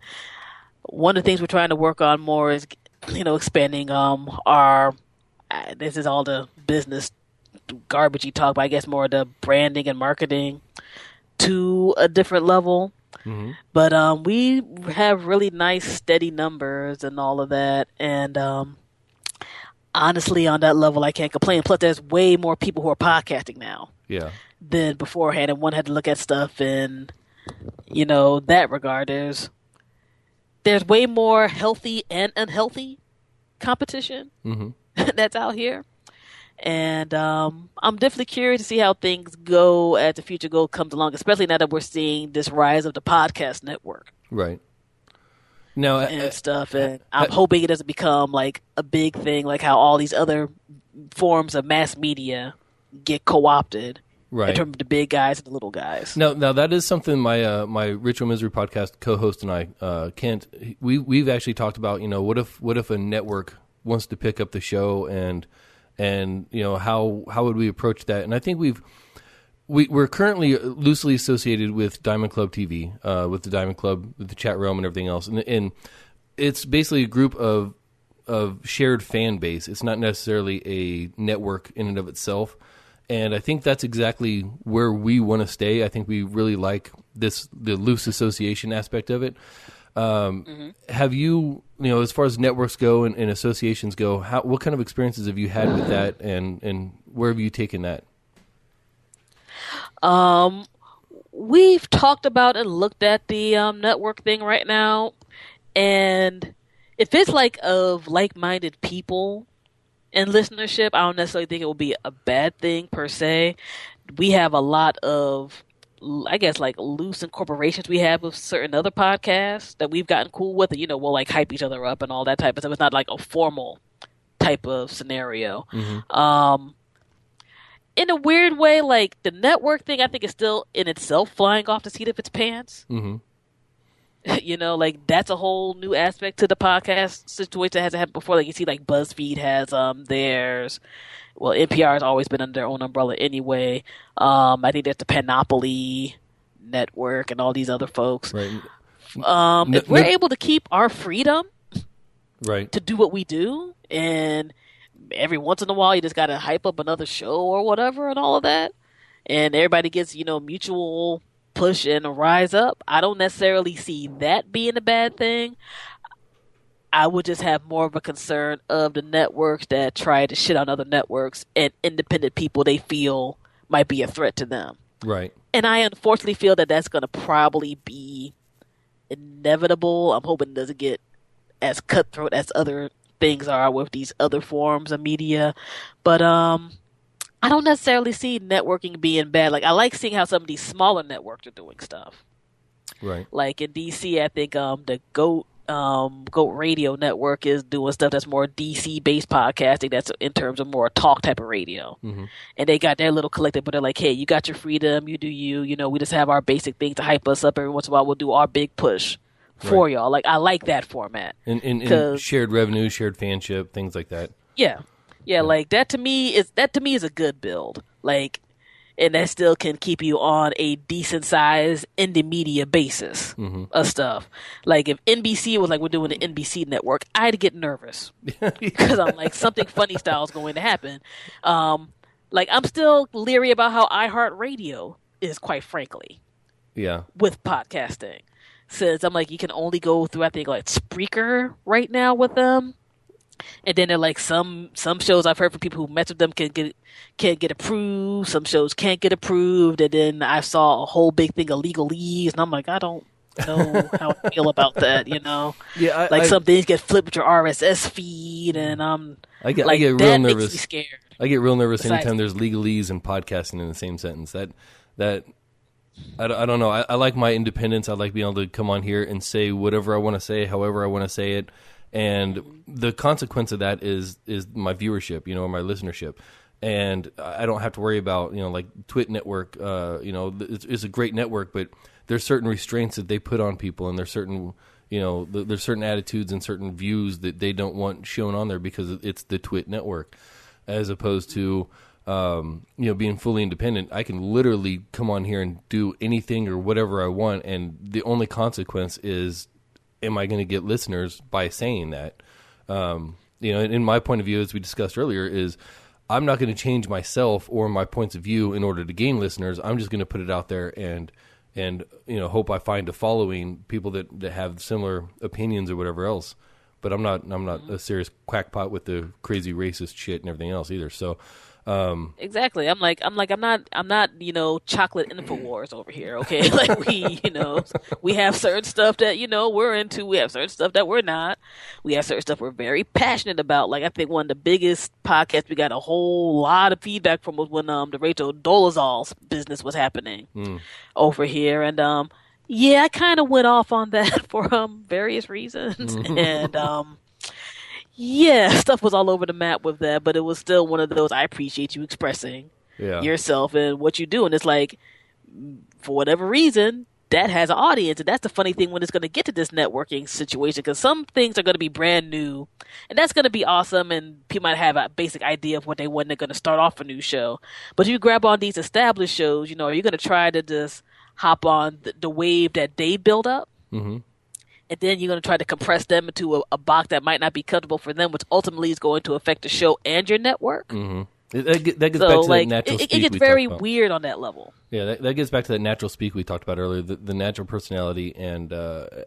one of the things we're trying to work on more is expanding our this is all the business garbagey talk, but I guess more the branding and marketing to a different level. Mm-hmm. But we have really nice steady numbers and all of that, and honestly, on that level, I can't complain. Plus, there's way more people who are podcasting now than beforehand, and one had to look at stuff in that regard. There's way more healthy and unhealthy competition that's out here. And I'm definitely curious to see how things go as the future comes along, especially now that we're seeing this rise of the podcast network. Right. Now, and stuff. And I'm hoping it doesn't become like a big thing, like how all these other forms of mass media get co-opted. Right. In terms of the big guys and the little guys. Now that is something my Ritual Misery podcast co-host and I, Kent, we've actually talked about. What if a network wants to pick up the show and how would we approach that? And I think we're currently loosely associated with Diamond Club TV, with the Diamond Club, with the chat room and everything else, and it's basically a group of shared fan base. It's not necessarily a network in and of itself. And I think that's exactly where we want to stay. I think we really like the loose association aspect of it. Have you, as far as networks go and associations go, what kind of experiences have you had with that, and where have you taken that? We've talked about and looked at the network thing right now, and if it's of like-minded people in listenership, I don't necessarily think it will be a bad thing per se. We have a lot of, I guess, loose incorporations we have with certain other podcasts that we've gotten cool with. And, we'll hype each other up and all that type of stuff. It's not a formal type of scenario. Mm-hmm. In a weird way, the network thing, I think is still in itself flying off the seat of its pants. Mm-hmm. That's a whole new aspect to the podcast situation that hasn't happened before. You see, BuzzFeed has theirs. Well, NPR has always been under their own umbrella anyway. I think there's the Panoply Network and all these other folks. Right. If we're able to keep our freedom to do what we do, and every once in a while you just got to hype up another show or whatever and all of that, and everybody gets, mutual push and rise up, I don't necessarily see that being a bad thing. I would just have more of a concern of the networks that try to shit on other networks and independent people they feel might be a threat to them. Right. And I unfortunately feel that that's going to probably be inevitable. I'm hoping it doesn't get as cutthroat as other things are with these other forms of media. But I don't necessarily see networking being bad. I like seeing how some of these smaller networks are doing stuff. Right. In DC, I think the Goat Radio Network is doing stuff that's more DC-based podcasting. That's in terms of more talk type of radio. Mm-hmm. And they got their little collective, but they're like, hey, you got your freedom, you do you. We just have our basic thing to hype us up every once in a while. We'll do our big push for y'all. I like that format. And shared revenue, shared fanship, things like that. Yeah. Yeah, that to me is a good build. And that still can keep you on a decent sized indie media basis of stuff. If NBC was we're doing the NBC network, I'd get nervous because I'm something funny style is going to happen. I'm still leery about how iHeartRadio is, quite frankly. Yeah. With podcasting, since I'm you can only go through, I think, Spreaker right now with them. And then they're some shows I've heard from people who mess with them can't get approved. Some shows can't get approved. And then I saw a whole big thing of legalese, and I'm I don't know how I feel about that. Yeah, some things get flipped with your RSS feed, and I get real nervous. Makes me scared. I get real nervous anytime there's legalese and podcasting in the same sentence. That I don't know. I like my independence. I like being able to come on here and say whatever I want to say, however I want to say it. And the consequence of that is my viewership, or my listenership. And I don't have to worry about, Twit Network, it's a great network, but there's certain restraints that they put on people, and there's certain, there's certain attitudes and certain views that they don't want shown on there because it's the Twit Network, as opposed to, being fully independent. I can literally come on here and do anything or whatever I want, and the only consequence is, am I going to get listeners by saying that? In my point of view, as we discussed earlier, is I'm not going to change myself or my points of view in order to gain listeners. I'm just going to put it out there and hope I find a following, people that have similar opinions or whatever else. But I'm not a serious crackpot with the crazy racist shit and everything else either. So exactly. I'm not chocolate InfoWars over here. Okay. Like we have certain stuff that, we're into. We have certain stuff that we're not. We have certain stuff we're very passionate about. Like I think one of the biggest podcasts we got a whole lot of feedback from was when the Rachel Dolezal's business was happening over here. And yeah, I kind of went off on that for various reasons. And yeah, stuff was all over the map with that, but it was still one of those, I appreciate you expressing yourself and what you do. And it's like, for whatever reason, that has an audience. And that's the funny thing when it's going to get to this networking situation, because some things are going to be brand new, and that's going to be awesome, and people might have a basic idea of what they want. They're going to start off a new show. But if you grab on these established shows, are you going to try to just hop on the wave that they build up? Mm-hmm. And then you're going to try to compress them into a box that might not be comfortable for them, which ultimately is going to affect the show and your network. Mm-hmm. That gets back to that natural speak. It gets very weird on that level. Yeah, that gets back to that natural speak we talked about earlier, the natural personality, and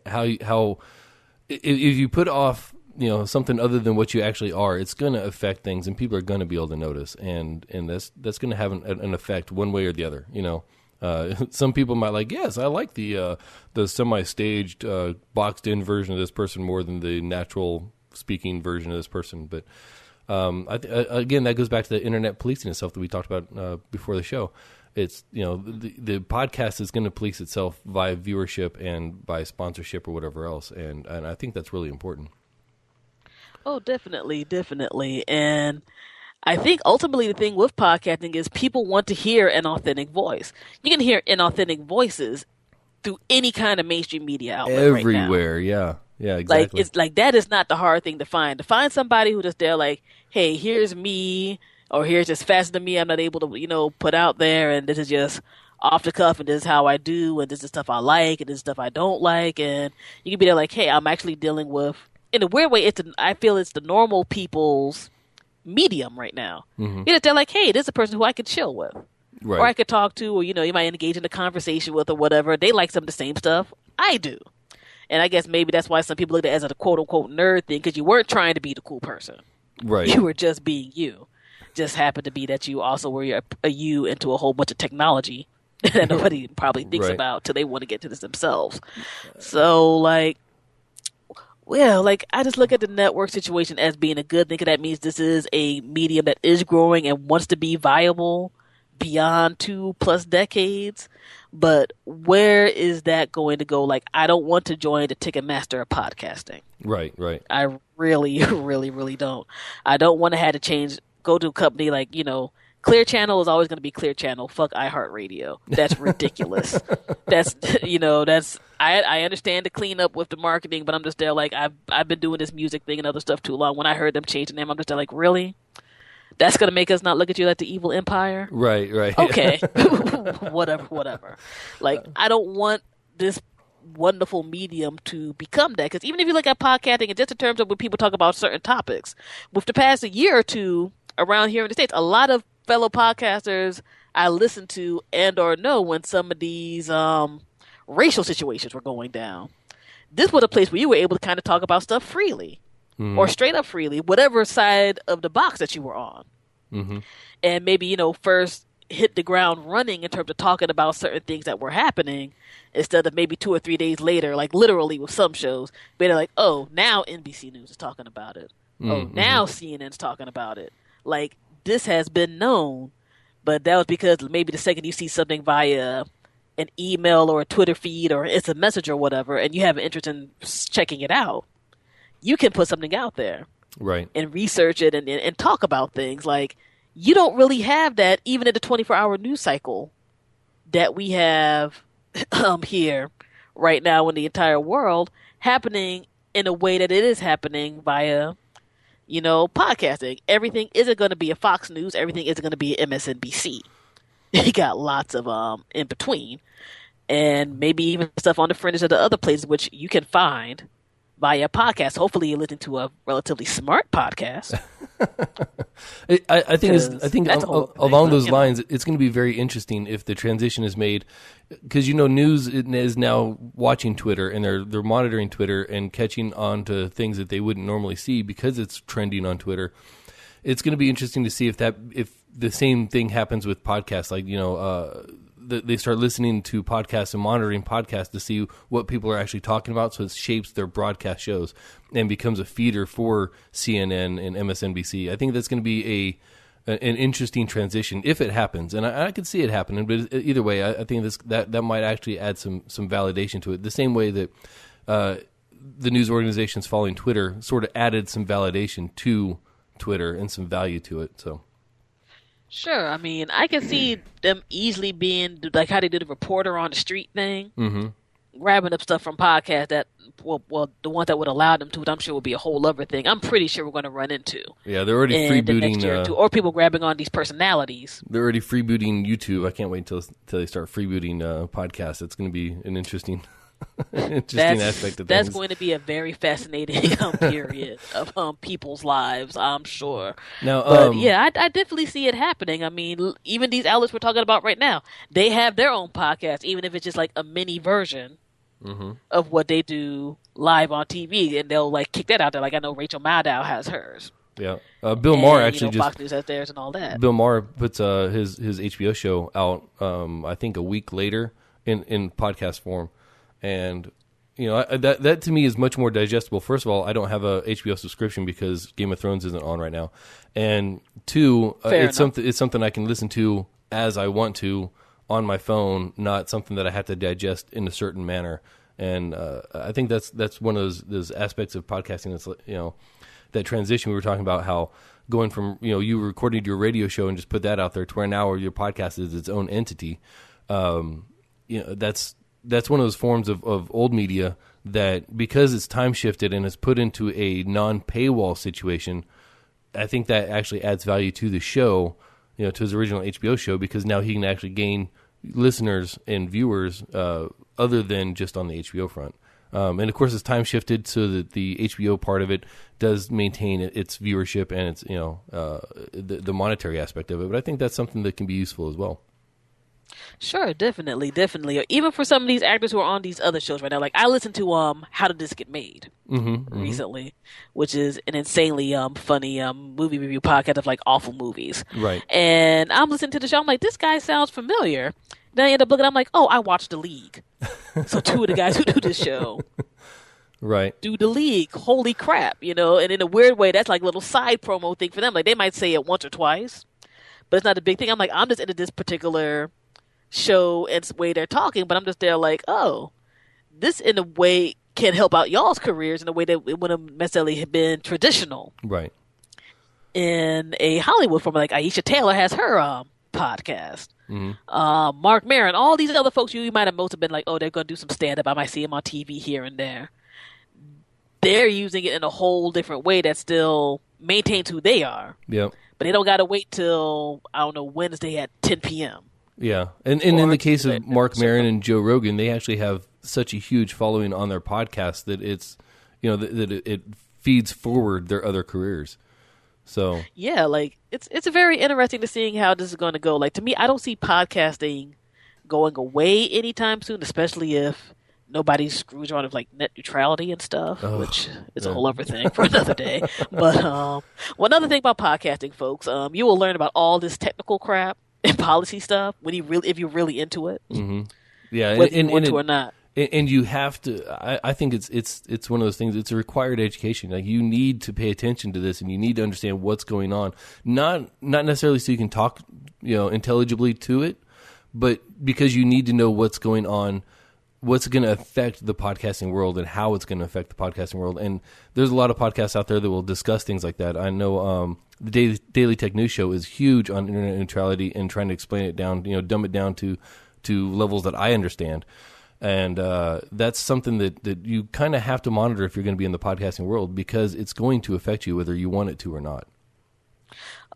how if you put off something other than what you actually are, it's going to affect things, and people are going to be able to notice, and that's going to have an effect one way or the other. Some people might like, yes, I like the semi-staged, boxed-in version of this person more than the natural speaking version of this person. But again, that goes back to the internet policing itself that we talked about before the show. It's the podcast is going to police itself via viewership and by sponsorship or whatever else, and I think that's really important. Oh, definitely, and I think ultimately the thing with podcasting is people want to hear an authentic voice. You can hear inauthentic voices through any kind of mainstream media outlet everywhere. Right now. Yeah, exactly. Like it's like that is not the hard thing to find. To find somebody who just they're like, hey, here's me, or here's just faster than me. I'm not able to put out there, and this is just off the cuff, and this is how I do, and this is stuff I like, and this is stuff I don't like, and you can be there like, hey, I'm actually dealing with. In a weird way, I feel it's the normal people's medium right now. Mm-hmm. They're like, hey, this is a person who I could chill with, right, or I could talk to, or you might engage in a conversation with, or whatever. They like some of the same stuff I do, and I guess maybe that's why some people look at it as a quote unquote nerd thing, because you weren't trying to be the cool person, right? You were just being you. Just happened to be that you also were a you into a whole bunch of technology that nobody probably thinks right. about till they want to get to this themselves. So I just look at the network situation as being a good thing, because that means this is a medium that is growing and wants to be viable beyond 2+ decades. But where is that going to go? I don't want to join the Ticketmaster of podcasting. Right. I really, really, really don't. I don't want to have to go to a company like, Clear Channel is always going to be Clear Channel. Fuck iHeartRadio. That's ridiculous. I understand the cleanup with the marketing, but I'm just there I've been doing this music thing and other stuff too long. When I heard them change the name, I'm just there really? That's going to make us not look at you like the evil empire? Right. Okay. Whatever. I don't want this wonderful medium to become that, because even if you look at podcasting and just in terms of when people talk about certain topics, with the past year or two around here in the States, a lot of fellow podcasters I listen to and or know when some of these racial situations were going down. This was a place where you were able to kind of talk about stuff freely, or straight up freely, whatever side of the box that you were on. Mm-hmm. And maybe, first hit the ground running in terms of talking about certain things that were happening, instead of maybe 2 or 3 days later, literally with some shows, they're like, oh, now NBC News is talking about it. Mm-hmm. Oh, now CNN's talking about it. This has been known, but that was because maybe the second you see something via an email or a Twitter feed or it's a message or whatever, and you have an interest in checking it out, you can put something out there, right, and research it and talk about things. You don't really have that even in the 24-hour news cycle that we have here right now in the entire world, happening in a way that it is happening via podcasting. Everything isn't going to be a Fox News. Everything isn't going to be an MSNBC. You got lots of in between, and maybe even stuff on the fringes of the other places which you can find via podcast. Hopefully, you're listening to a relatively smart podcast. I think along those lines, know. it's going to be very interesting if the transition is made, because news is now watching Twitter, and they're monitoring Twitter and catching on to things that they wouldn't normally see because it's trending on Twitter. It's going to be interesting to see if the same thing happens with podcasts, like they start listening to podcasts and monitoring podcasts to see what people are actually talking about, so it shapes their broadcast shows and becomes a feeder for CNN and MSNBC. I think that's going to be an interesting transition if it happens, and I could see it happening. But either way, I think that might actually add some validation to it. The same way that the news organizations following Twitter sort of added some validation to Twitter and some value to it. So. Sure. I mean, I can see them easily being like how they did the reporter on the street thing, grabbing up stuff from podcasts that, well, the ones that would allow them to, I'm sure will be a whole other thing. I'm pretty sure we're going to run into. Yeah, they're already freebooting. Or people grabbing on these personalities. They're already freebooting YouTube. I can't wait until they start freebooting podcasts. It's going to be an interesting aspect of things. That's going to be a very fascinating period of people's lives, I'm sure. Now, but yeah, I definitely see it happening. I mean, even these outlets we're talking about right now, they have their own podcast, even if it's just like a mini version of what they do live on TV, and they'll like kick that out there. Like I know Rachel Maddow has hers. Yeah, Bill Maher actually Fox News has theirs and all that. Bill Maher puts his HBO show out, I think a week later in podcast form. And that to me is much more digestible. First of all, I don't have a HBO subscription because Game of Thrones isn't on right now, and two, it's something I can listen to as I want to on my phone, not something that I have to digest in a certain manner. And I think that's one of those aspects of podcasting. That's that transition we were talking about, how going from you recorded your radio show and just put that out there to where now your podcast is its own entity. That's one of those forms of old media that, because it's time shifted and is put into a non-paywall situation, I think that actually adds value to the show, to his original HBO show, because now he can actually gain listeners and viewers other than just on the HBO front. And of course, it's time shifted so that the HBO part of it does maintain its viewership and its the monetary aspect of it. But I think that's something that can be useful as well. Sure, definitely. Or even for some of these actors who are on these other shows right now. Like I listened to How Did This Get Made recently, which is an insanely funny movie review podcast of like awful movies. Right. And I'm listening to the show. I'm like, this guy sounds familiar. Then I end up looking. I'm like, oh, I watched The League. So two of the guys who do this show, right, do The League. Holy crap, And in a weird way, that's like a little side promo thing for them. Like they might say it once or twice, but it's not a big thing. I'm like, I'm just into this particular show and the way they're talking, but I'm just there like, oh, this in a way can help out y'all's careers in a way that it wouldn't have necessarily have been traditional. Right. In a Hollywood form, like Aisha Taylor has her podcast. Mark Maron, all these other folks you might have most have been like, oh, they're going to do some stand-up. I might see them on TV here and there. They're using it in a whole different way that still maintains who they are. Yep. But they don't got to wait till, Wednesday at 10 p.m. Yeah, and in the case of Mark Maron and Joe Rogan, they actually have such a huge following on their podcast that it's, that it feeds forward their other careers. So yeah, like it's very interesting to seeing how this is going to go. Like to me, I don't see podcasting going away anytime soon, especially if nobody's screwed on with like net neutrality and stuff, which is a whole other thing for another day. But one other thing about podcasting, folks, you will learn about all this technical crap and policy stuff if you're really into it. Mm-hmm. Yeah, whether you want to or not. And you have to. I think it's one of those things. It's a required education. Like you need to pay attention to this, and you need to understand what's going on. Not necessarily so you can talk, intelligibly to it, but because you need to know what's going on, what's going to affect the podcasting world, and how it's going to affect the podcasting world. And there's a lot of podcasts out there that will discuss things like that. I know the Daily Tech News Show is huge on internet neutrality and trying to explain it down, dumb it down to levels that I understand. And that's something that you kind of have to monitor if you're going to be in the podcasting world, because it's going to affect you whether you want it to or not.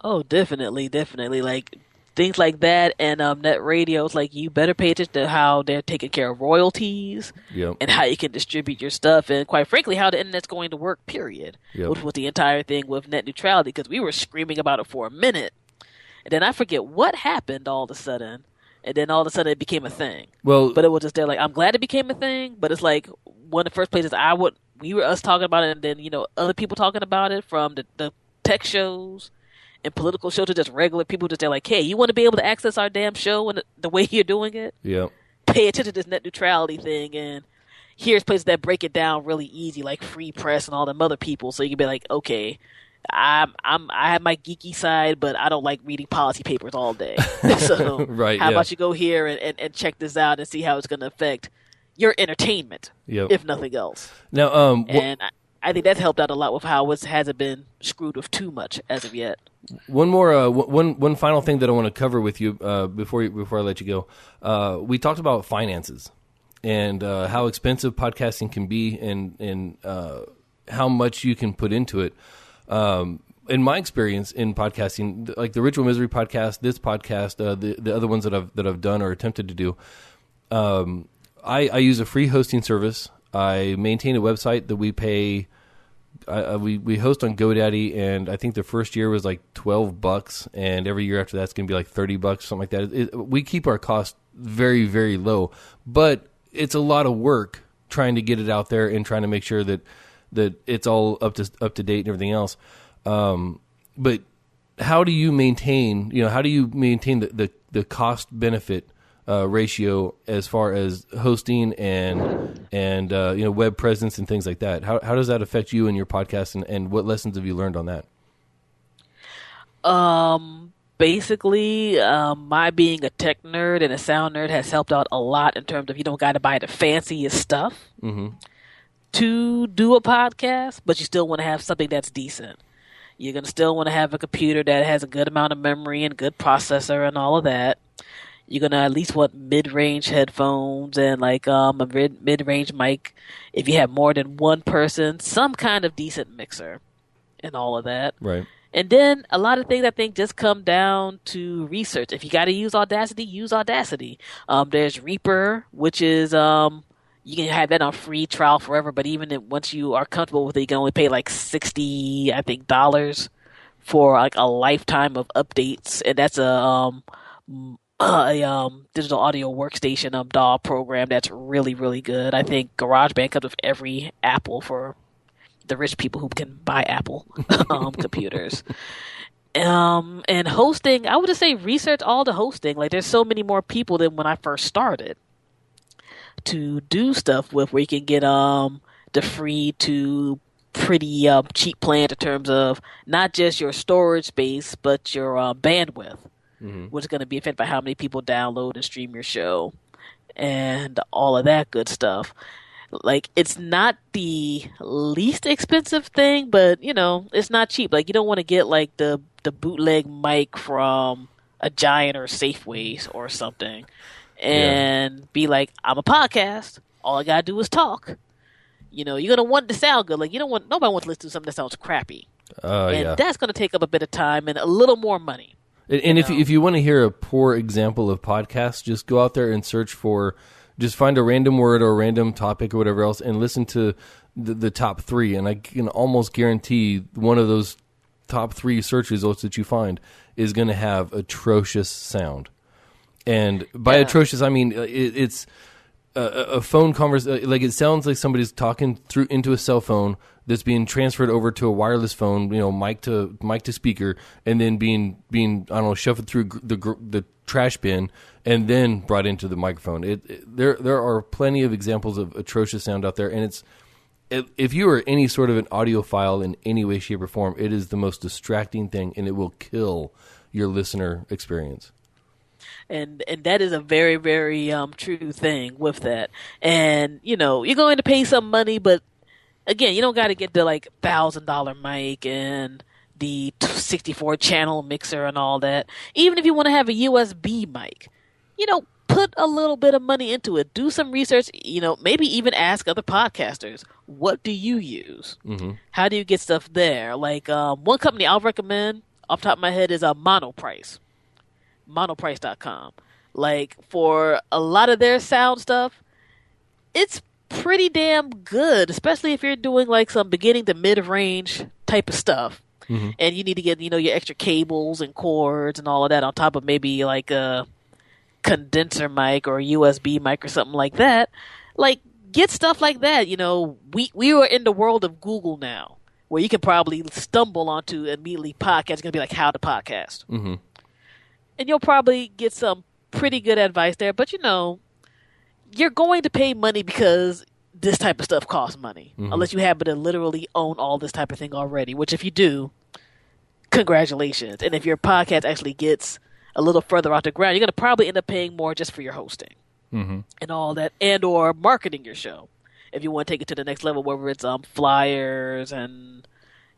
Oh, definitely. Like things like that, and net radio. It's like you better pay attention to how they're taking care of royalties, and how you can distribute your stuff, and quite frankly, how the internet's going to work. Period. Which was the entire thing with net neutrality, because we were screaming about it for a minute, and then I forget what happened all of a sudden, and then all of a sudden it became a thing. Well, but it was just there. Like, I'm glad it became a thing, but it's like one of the first places we were us talking about it, and then other people talking about it, from the tech shows and political shows to just regular people. Just they're like, hey, you want to be able to access our damn show and the way you're doing it? Yeah. Pay attention to this net neutrality thing, and here's places that break it down really easy, like Free Press and all them other people. So you can be like, okay, I have my geeky side, but I don't like reading policy papers all day. So how about you go here and check this out and see how it's going to affect your entertainment, if nothing else. Now, I think that's helped out a lot with how it hasn't been screwed with too much as of yet. One more, one final thing that I want to cover with you before I let you go. We talked about finances and how expensive podcasting can be, and how much you can put into it. In my experience in podcasting, like the Ritual Misery podcast, this podcast, the other ones that I've done or attempted to do, I use a free hosting service. I maintain a website that we pay. We host on GoDaddy, and I think the first year was like $12, and every year after that's going to be like $30, something like that. We keep our costs very, very low, but it's a lot of work trying to get it out there and trying to make sure that it's all up to date and everything else. But how do you maintain? How do you maintain the cost benefit ratio as far as hosting and web presence and things like that? How does that affect you and your podcast, and what lessons have you learned on that? Basically, my being a tech nerd and a sound nerd has helped out a lot in terms of you don't got to buy the fanciest stuff to do a podcast, but you still want to have something that's decent. You're going to still want to have a computer that has a good amount of memory and good processor and all of that. You're going to at least want mid-range headphones and like a mid-range mic. If you have more than one person, some kind of decent mixer and all of that. Right. And then a lot of things I think just come down to research. If you got to use Audacity, use Audacity. There's Reaper, which is you can have that on free trial forever, but even once you are comfortable with it, you can only pay like $60, I think, for like a lifetime of updates, and that's a digital audio workstation DAW program that's really, really good. I think GarageBand comes with every Apple for the rich people who can buy Apple computers. And hosting, I would just say research all the hosting. Like, there's so many more people than when I first started to do stuff with, where you can get the free to pretty cheap plan in terms of not just your storage space, but your bandwidth, which is going to be affected by how many people download and stream your show and all of that good stuff. Like, it's not the least expensive thing, but, it's not cheap. Like, you don't want to get, like, the bootleg mic from a Giant or Safeway or something and be like, I'm a podcast. All I got to do is talk. You're going to want it to sound good. Like, nobody wants to listen to something that sounds crappy. That's going to take up a bit of time and a little more money. And if you want to hear a poor example of podcasts, just go out there and search for, just find a random word or a random topic or whatever else and listen to the top three. And I can almost guarantee one of those top three search results that you find is going to have atrocious sound. And by atrocious, I mean it's a phone conversation. Like, it sounds like somebody's talking through into a cell phone that's being transferred over to a wireless phone, mic to speaker, and then being I don't know, shuffled through the trash bin and then brought into the microphone. There are plenty of examples of atrocious sound out there, and if you are any sort of an audiophile in any way, shape, or form, it is the most distracting thing, and it will kill your listener experience. And that is a very, very true thing with that. And, you're going to pay some money, but again, you don't got to get the like $1,000 mic and the 64 channel mixer and all that. Even if you want to have a USB mic, put a little bit of money into it. Do some research, maybe even ask other podcasters, what do you use? How do you get stuff there? Like, one company I'll recommend off the top of my head is Monoprice. monoprice.com. Like, for a lot of their sound stuff, it's pretty damn good, especially if you're doing like some beginning to mid-range type of stuff. And you need to get, your extra cables and cords and all of that on top of maybe like a condenser mic or a USB mic or something like that. Like, get stuff like that. We are in the world of Google now, where you can probably stumble onto immediately podcast. It's going to be like how to podcast. And you'll probably get some pretty good advice there. But, you're going to pay money because this type of stuff costs money. Unless you happen to literally own all this type of thing already, which if you do, congratulations. And if your podcast actually gets a little further off the ground, you're going to probably end up paying more just for your hosting and all that, and or marketing your show. If you want to take it to the next level, whether it's flyers and,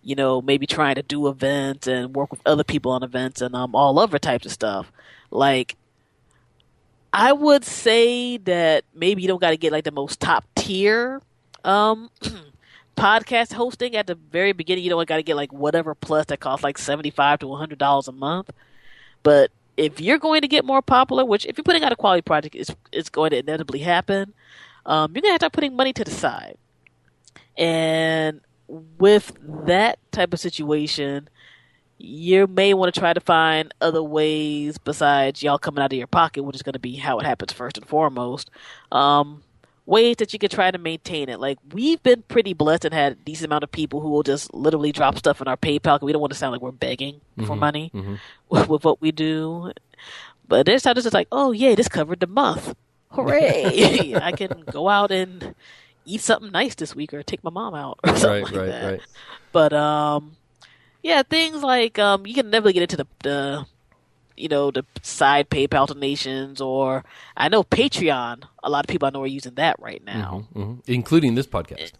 maybe trying to do events and work with other people on events and all other types of stuff. Like, I would say that maybe you don't got to get like the most top tier podcast hosting at the very beginning. You don't got to get like whatever plus that costs like $75 to $100 a month. But if you're going to get more popular, which if you're putting out a quality project, it's going to inevitably happen, you're going to have to start putting money to the side. And with that type of situation, you may want to try to find other ways besides y'all coming out of your pocket, which is going to be how it happens first and foremost. Ways that you can try to maintain it. Like, we've been pretty blessed and had a decent amount of people who will just literally drop stuff in our PayPal. We don't want to sound like we're begging for money with what we do. But there's times it's like, oh, yeah, this covered the month. Hooray! I can go out and eat something nice this week or take my mom out or something like that. Right. But, yeah, things like you can never get into the side PayPal donations, or I know Patreon. A lot of people I know are using that right now, including this podcast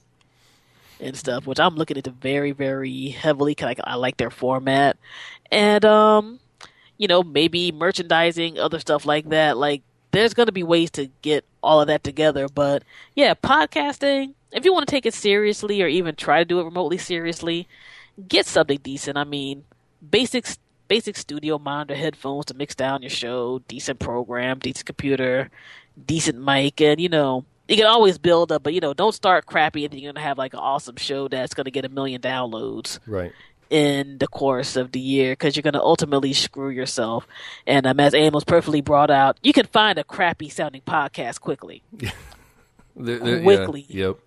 and stuff, which I'm looking into very, very heavily because I like their format, and maybe merchandising, other stuff like that. Like, there's going to be ways to get all of that together, but yeah, podcasting. If you want to take it seriously, or even try to do it remotely seriously, get something decent. I mean, basic studio monitor, headphones to mix down your show, decent program, decent computer, decent mic, and you can always build up, but don't start crappy and you're gonna have like an awesome show that's gonna get 1 million downloads in the course of the year, because you're gonna ultimately screw yourself. And as Amos perfectly brought out, you can find a crappy sounding podcast quickly. Quickly. Yeah, yep.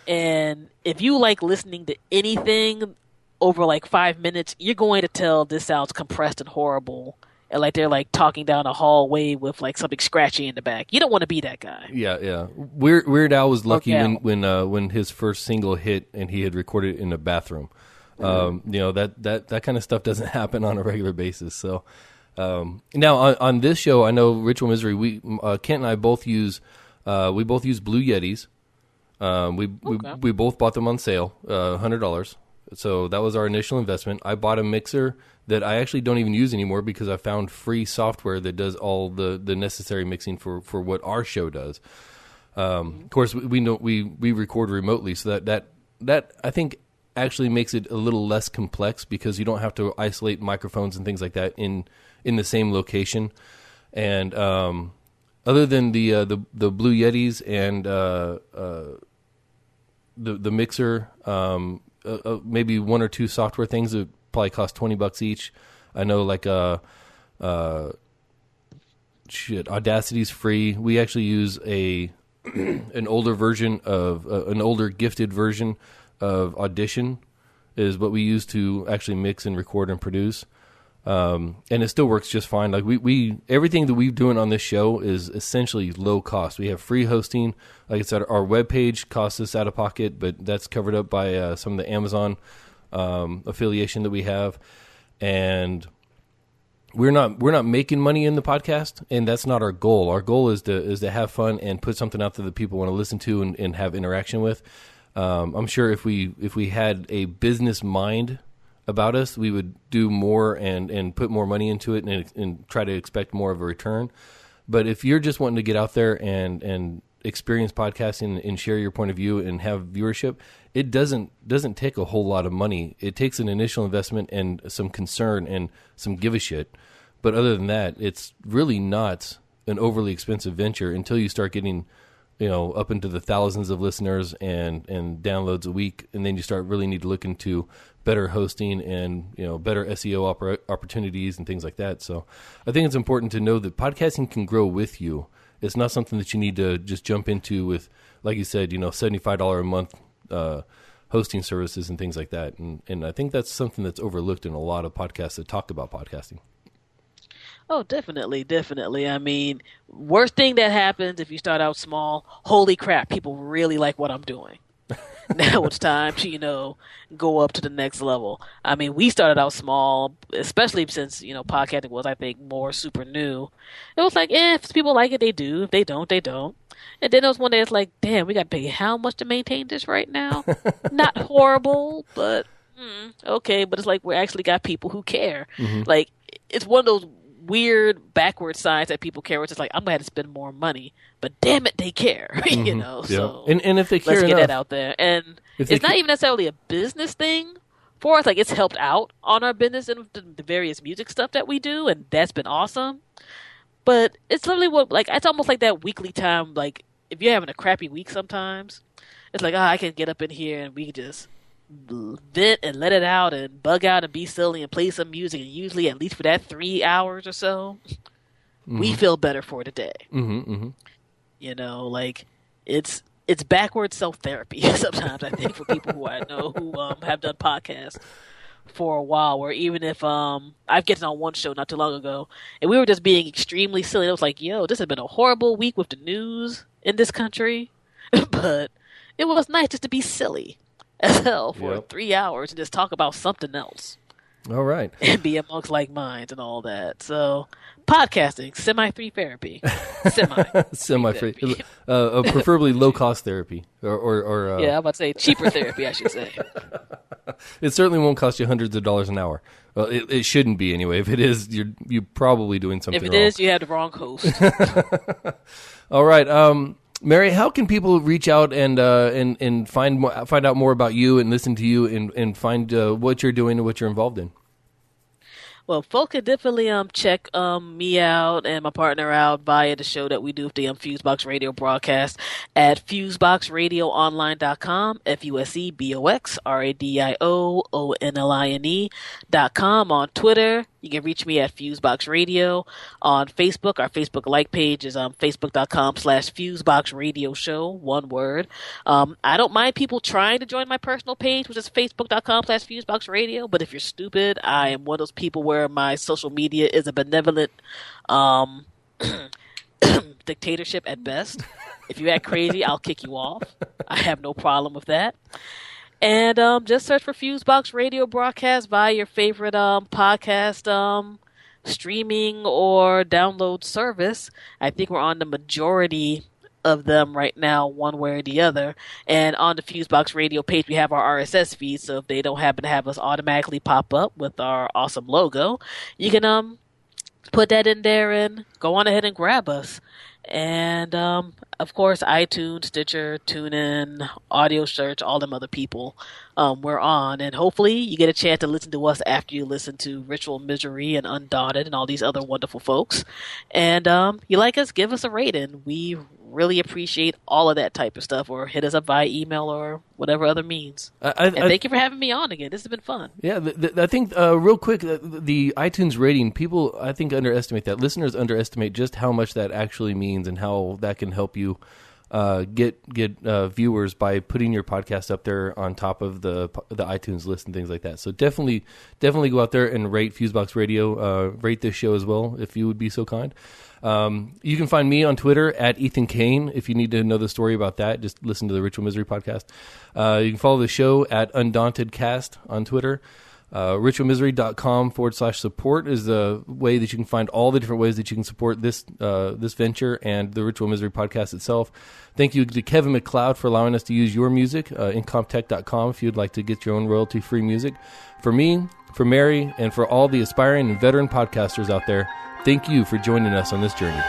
And if you like listening to anything over like 5 minutes, you're going to tell this sounds compressed and horrible, and like they're like talking down a hallway with like something scratchy in the back. You don't want to be that guy. Yeah. Weird Al was lucky when his first single hit and he had recorded it in a bathroom. That kind of stuff doesn't happen on a regular basis. So now on this show, I know Ritual Misery. Kent and I both use Blue Yetis. We both bought them on sale, $100. So that was our initial investment. I bought a mixer that I actually don't even use anymore because I found free software that does all the necessary mixing for what our show does. Of course, we record remotely, so that I think actually makes it a little less complex because you don't have to isolate microphones and things like that in the same location. And other than the Blue Yetis and the mixer. Maybe one or two software things that probably cost $20 each. I know, like Audacity's free. We actually use an older version of an older gifted version of Audition is what we use to actually mix and record and produce. And it still works just fine. Like we everything that we're doing on this show is essentially low cost. We have free hosting. Like I said, our webpage costs us out of pocket, but that's covered up by some of the Amazon affiliation that we have. And we're not making money in the podcast, and that's not our goal. Our goal is to have fun and put something out that the people want to listen to and have interaction with. I'm sure if we had a business mind about us, we would do more and put more money into it and try to expect more of a return. But if you're just wanting to get out there and experience podcasting and share your point of view and have viewership, it doesn't take a whole lot of money. It takes an initial investment and some concern and some give a shit. But other than that, it's really not an overly expensive venture until you start getting, up into the thousands of listeners and downloads a week. And then you start really need to look into better hosting and, better SEO opportunities and things like that. So I think it's important to know that podcasting can grow with you. It's not something that you need to just jump into with, like you said, $75 a month hosting services and things like that. And I think that's something that's overlooked in a lot of podcasts that talk about podcasting. Oh, definitely, definitely. I mean, worst thing that happens if you start out small, holy crap, people really like what I'm doing. Now it's time to, go up to the next level. I mean, we started out small, especially since, podcasting was, I think, more super new. It was like, if people like it, they do. If they don't, they don't. And then there was one day it's like, damn, we got to pay how much to maintain this right now? Not horrible, but okay. But it's like we actually got people who care. Mm-hmm. Like, it's one of those weird backward signs that people care, which is like, I'm going to spend more money, but damn it, they care, Mm-hmm. Yeah. So and if they care let's enough, get that out there. And it's not even necessarily a business thing for us. Like, it's helped out on our business and the various music stuff that we do, and that's been awesome. But it's literally it's almost like that weekly time. Like, if you're having a crappy week sometimes, it's like, I can get up in here and we can just vent and let it out and bug out and be silly and play some music. And usually, at least for that 3 hours or so, we feel better for the day. Mm-hmm. It's backward self-therapy sometimes, I think, for people who I know who have done podcasts for a while, where even if I've gotten on one show not too long ago and we were just being extremely silly. It was like, this has been a horrible week with the news in this country, but it was nice just to be silly as hell for 3 hours and just talk about something else. All right. And be amongst like minds and all that. So podcasting, semi-free therapy. Semi-free. Preferably low-cost therapy. Or I'm about to say cheaper therapy, I should say. It certainly won't cost you hundreds of dollars an hour. Well, it shouldn't be anyway. If it is, you're probably doing something wrong. If it is, you have the wrong host. All right. Mary, how can people reach out and find out more about you and listen to you and find what you're doing and what you're involved in? Well, folk can definitely check me out and my partner out via the show that we do with the FuseBox Radio Broadcast at FuseBoxRadioOnline.com, FuseBoxRadioOnline.com. On Twitter, you can reach me at FuseBox Radio. On Facebook, our Facebook like page is Facebook.com/FuseBox Radio Show, one word. I don't mind people trying to join my personal page, which is Facebook.com/FuseBox Radio, but if you're stupid, I am one of those people where my social media is a benevolent dictatorship at best. If you act crazy, I'll kick you off. I have no problem with that. And just search for FuseBox Radio Broadcast via your favorite podcast streaming or download service. I think we're on the majority of them right now, one way or the other. And on the FuseBox Radio page, we have our RSS feed, so if they don't happen to have us automatically pop up with our awesome logo, you can put that in there and go on ahead and grab us. And of course, iTunes, Stitcher, TuneIn, Audio Search, all them other people we're on. And hopefully you get a chance to listen to us after you listen to Ritual Misery and Undaunted and all these other wonderful folks. And you like us, give us a rating. We really appreciate all of that type of stuff, or hit us up via email or whatever other means. And thank you for having me on again. This has been fun. Yeah, I think real quick, the iTunes rating, people I think underestimate that. Listeners underestimate just how much that actually means and how that can help you get viewers by putting your podcast up there on top of the iTunes list and things like that. So definitely go out there and rate FuseBox Radio, rate this show as well, if you would be so kind. You can find me on Twitter at Ethan Kane. If you need to know the story about that, just listen to the Ritual Misery podcast. You can follow the show at Undaunted Cast on Twitter. Ritualmisery.com/support is the way that you can find all the different ways that you can support this venture and the Ritual Misery podcast itself. Thank you to Kevin MacLeod for allowing us to use your music, Incomptech.com, if you'd like to get your own royalty-free music. For me, for Mary, and for all the aspiring and veteran podcasters out there, thank you for joining us on this journey.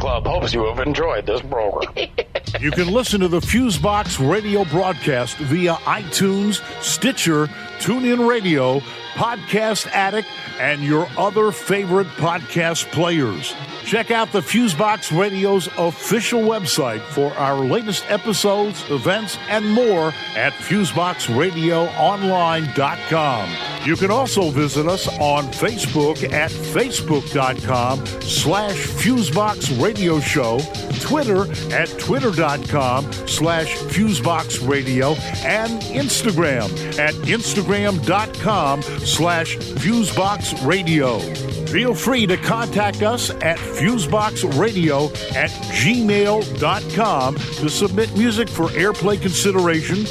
Club hopes you have enjoyed this program. You can listen to the FuseBox Radio Broadcast via iTunes, Stitcher, TuneIn Radio, Podcast Addict, and your other favorite podcast players. Check out the FuseBox Radio's official website for our latest episodes, events, and more at FuseBoxRadioOnline.com. You can also visit us on Facebook at Facebook.com/FuseBox Radio Show, Twitter at Twitter.com/FuseBox Radio, and Instagram at Instagram.com/FuseBox Radio. Feel free to contact us at FuseBoxRadio@gmail.com to submit music for airplay consideration,